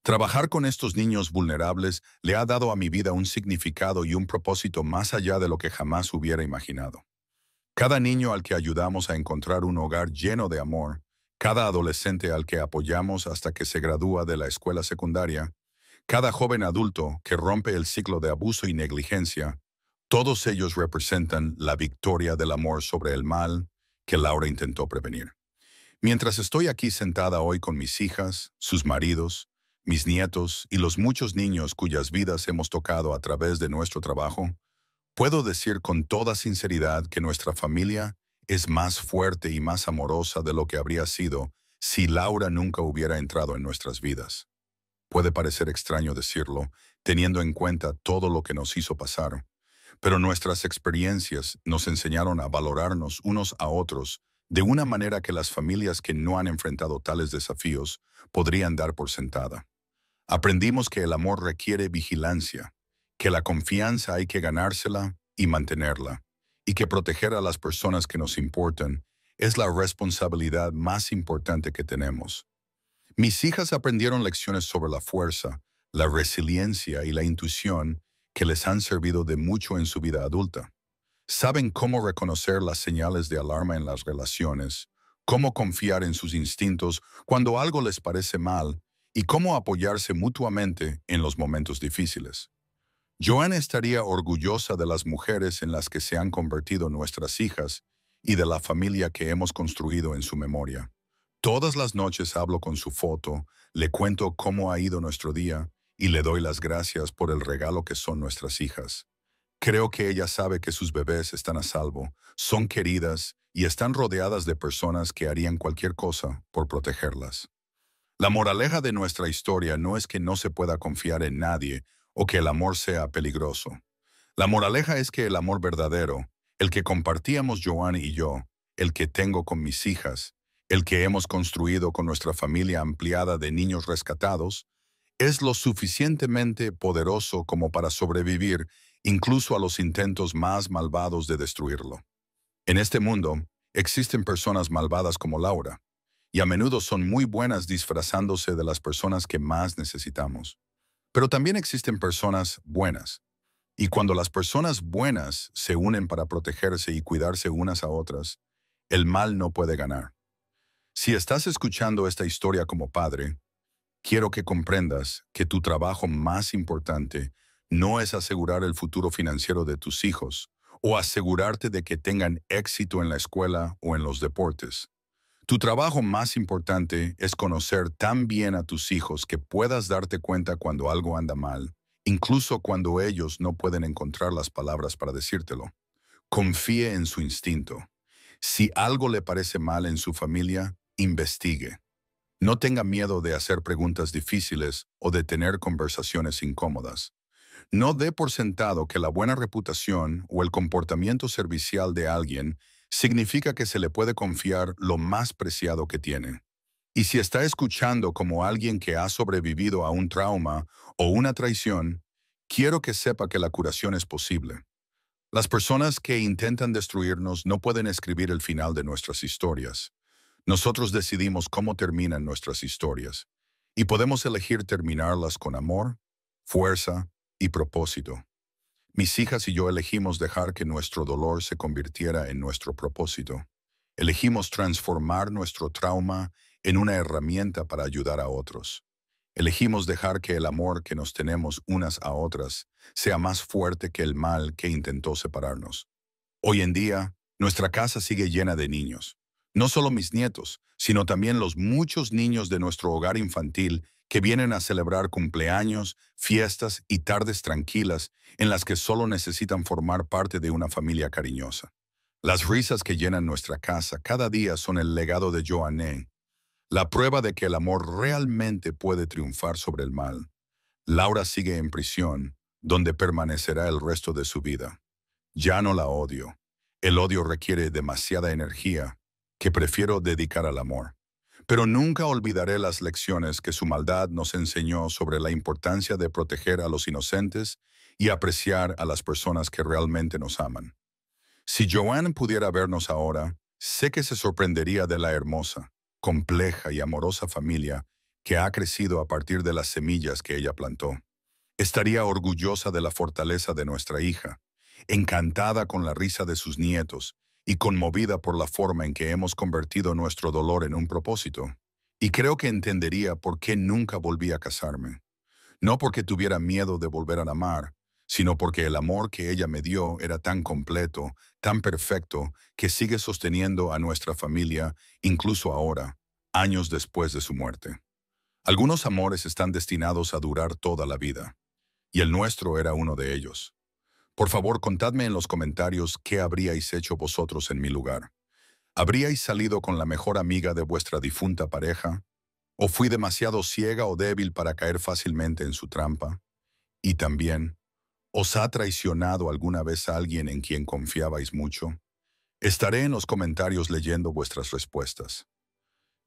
Trabajar con estos niños vulnerables le ha dado a mi vida un significado y un propósito más allá de lo que jamás hubiera imaginado. Cada niño al que ayudamos a encontrar un hogar lleno de amor, cada adolescente al que apoyamos hasta que se gradúa de la escuela secundaria, cada joven adulto que rompe el ciclo de abuso y negligencia, todos ellos representan la victoria del amor sobre el mal que Laura intentó prevenir. Mientras estoy aquí sentada hoy con mis hijas, sus maridos, mis nietos y los muchos niños cuyas vidas hemos tocado a través de nuestro trabajo, puedo decir con toda sinceridad que nuestra familia es más fuerte y más amorosa de lo que habría sido si Laura nunca hubiera entrado en nuestras vidas. Puede parecer extraño decirlo, teniendo en cuenta todo lo que nos hizo pasar, pero nuestras experiencias nos enseñaron a valorarnos unos a otros de una manera que las familias que no han enfrentado tales desafíos podrían dar por sentada. Aprendimos que el amor requiere vigilancia, que la confianza hay que ganársela y mantenerla, y que proteger a las personas que nos importan es la responsabilidad más importante que tenemos. Mis hijas aprendieron lecciones sobre la fuerza, la resiliencia y la intuición que les han servido de mucho en su vida adulta. Saben cómo reconocer las señales de alarma en las relaciones, cómo confiar en sus instintos cuando algo les parece mal y cómo apoyarse mutuamente en los momentos difíciles. Joanne estaría orgullosa de las mujeres en las que se han convertido nuestras hijas y de la familia que hemos construido en su memoria. Todas las noches hablo con su foto, le cuento cómo ha ido nuestro día y le doy las gracias por el regalo que son nuestras hijas. Creo que ella sabe que sus bebés están a salvo, son queridas y están rodeadas de personas que harían cualquier cosa por protegerlas. La moraleja de nuestra historia no es que no se pueda confiar en nadie o que el amor sea peligroso. La moraleja es que el amor verdadero, el que compartíamos Joanne y yo, el que tengo con mis hijas, el que hemos construido con nuestra familia ampliada de niños rescatados, es lo suficientemente poderoso como para sobrevivir incluso a los intentos más malvados de destruirlo. En este mundo, existen personas malvadas como Laura, y a menudo son muy buenas disfrazándose de las personas que más necesitamos. Pero también existen personas buenas, y cuando las personas buenas se unen para protegerse y cuidarse unas a otras, el mal no puede ganar. Si estás escuchando esta historia como padre, quiero que comprendas que tu trabajo más importante no es asegurar el futuro financiero de tus hijos o asegurarte de que tengan éxito en la escuela o en los deportes. Tu trabajo más importante es conocer tan bien a tus hijos que puedas darte cuenta cuando algo anda mal, incluso cuando ellos no pueden encontrar las palabras para decírtelo. Confíe en su instinto. Si algo le parece mal en su familia, investigue. No tenga miedo de hacer preguntas difíciles o de tener conversaciones incómodas. No dé por sentado que la buena reputación o el comportamiento servicial de alguien significa que se le puede confiar lo más preciado que tiene. Y si está escuchando como alguien que ha sobrevivido a un trauma o una traición, quiero que sepa que la curación es posible. Las personas que intentan destruirnos no pueden escribir el final de nuestras historias. Nosotros decidimos cómo terminan nuestras historias, y podemos elegir terminarlas con amor, fuerza y propósito. Mis hijas y yo elegimos dejar que nuestro dolor se convirtiera en nuestro propósito. Elegimos transformar nuestro trauma en una herramienta para ayudar a otros. Elegimos dejar que el amor que nos tenemos unas a otras sea más fuerte que el mal que intentó separarnos. Hoy en día, nuestra casa sigue llena de niños. No solo mis nietos, sino también los muchos niños de nuestro hogar infantil que vienen a celebrar cumpleaños, fiestas y tardes tranquilas en las que solo necesitan formar parte de una familia cariñosa. Las risas que llenan nuestra casa cada día son el legado de Joanne, la prueba de que el amor realmente puede triunfar sobre el mal. Laura sigue en prisión, donde permanecerá el resto de su vida. Ya no la odio. El odio requiere demasiada energía que prefiero dedicar al amor. Pero nunca olvidaré las lecciones que su maldad nos enseñó sobre la importancia de proteger a los inocentes y apreciar a las personas que realmente nos aman. Si Joanne pudiera vernos ahora, sé que se sorprendería de la hermosa, compleja y amorosa familia que ha crecido a partir de las semillas que ella plantó. Estaría orgullosa de la fortaleza de nuestra hija, encantada con la risa de sus nietos y conmovida por la forma en que hemos convertido nuestro dolor en un propósito. Y creo que entendería por qué nunca volví a casarme. No porque tuviera miedo de volver a amar, sino porque el amor que ella me dio era tan completo, tan perfecto, que sigue sosteniendo a nuestra familia incluso ahora, años después de su muerte. Algunos amores están destinados a durar toda la vida, y el nuestro era uno de ellos. Por favor, contadme en los comentarios qué habríais hecho vosotros en mi lugar. ¿Habríais salido con la mejor amiga de vuestra difunta pareja? ¿O fui demasiado ciega o débil para caer fácilmente en su trampa? Y también, ¿os ha traicionado alguna vez alguien en quien confiabais mucho? Estaré en los comentarios leyendo vuestras respuestas.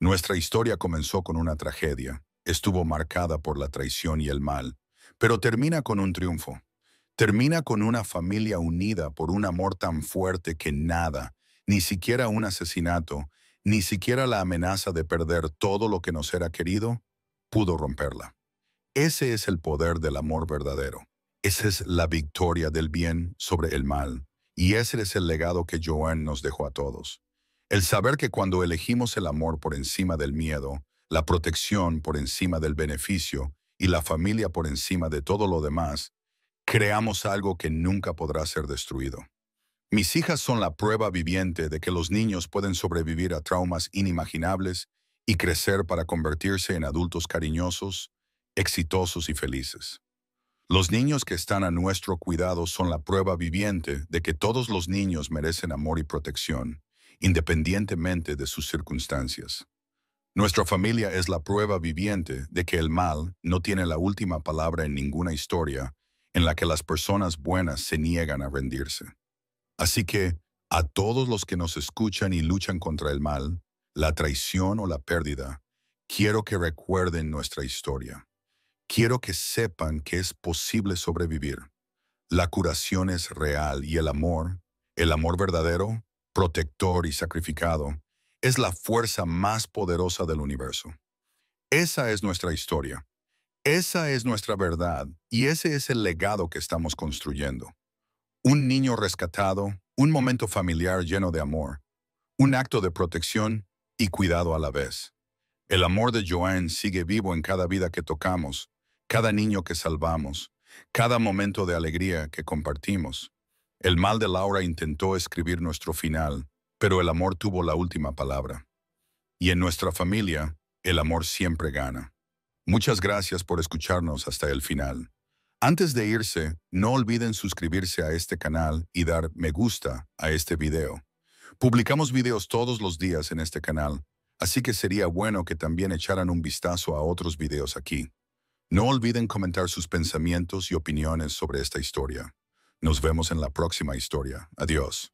Nuestra historia comenzó con una tragedia, estuvo marcada por la traición y el mal, pero termina con un triunfo. Termina con una familia unida por un amor tan fuerte que nada, ni siquiera un asesinato, ni siquiera la amenaza de perder todo lo que nos era querido, pudo romperla. Ese es el poder del amor verdadero. Esa es la victoria del bien sobre el mal. Y ese es el legado que Joanne nos dejó a todos. El saber que cuando elegimos el amor por encima del miedo, la protección por encima del beneficio y la familia por encima de todo lo demás, creamos algo que nunca podrá ser destruido. Mis hijas son la prueba viviente de que los niños pueden sobrevivir a traumas inimaginables y crecer para convertirse en adultos cariñosos, exitosos y felices. Los niños que están a nuestro cuidado son la prueba viviente de que todos los niños merecen amor y protección, independientemente de sus circunstancias. Nuestra familia es la prueba viviente de que el mal no tiene la última palabra en ninguna historia en la que las personas buenas se niegan a rendirse. Así que, a todos los que nos escuchan y luchan contra el mal, la traición o la pérdida, quiero que recuerden nuestra historia. Quiero que sepan que es posible sobrevivir. La curación es real y el amor verdadero, protector y sacrificado, es la fuerza más poderosa del universo. Esa es nuestra historia. Esa es nuestra verdad y ese es el legado que estamos construyendo. Un niño rescatado, un momento familiar lleno de amor, un acto de protección y cuidado a la vez. El amor de Joanne sigue vivo en cada vida que tocamos, cada niño que salvamos, cada momento de alegría que compartimos. El mal de Laura intentó escribir nuestro final, pero el amor tuvo la última palabra. Y en nuestra familia, el amor siempre gana. Muchas gracias por escucharnos hasta el final. Antes de irse, no olviden suscribirse a este canal y dar me gusta a este video. Publicamos videos todos los días en este canal, así que sería bueno que también echaran un vistazo a otros videos aquí. No olviden comentar sus pensamientos y opiniones sobre esta historia. Nos vemos en la próxima historia. Adiós.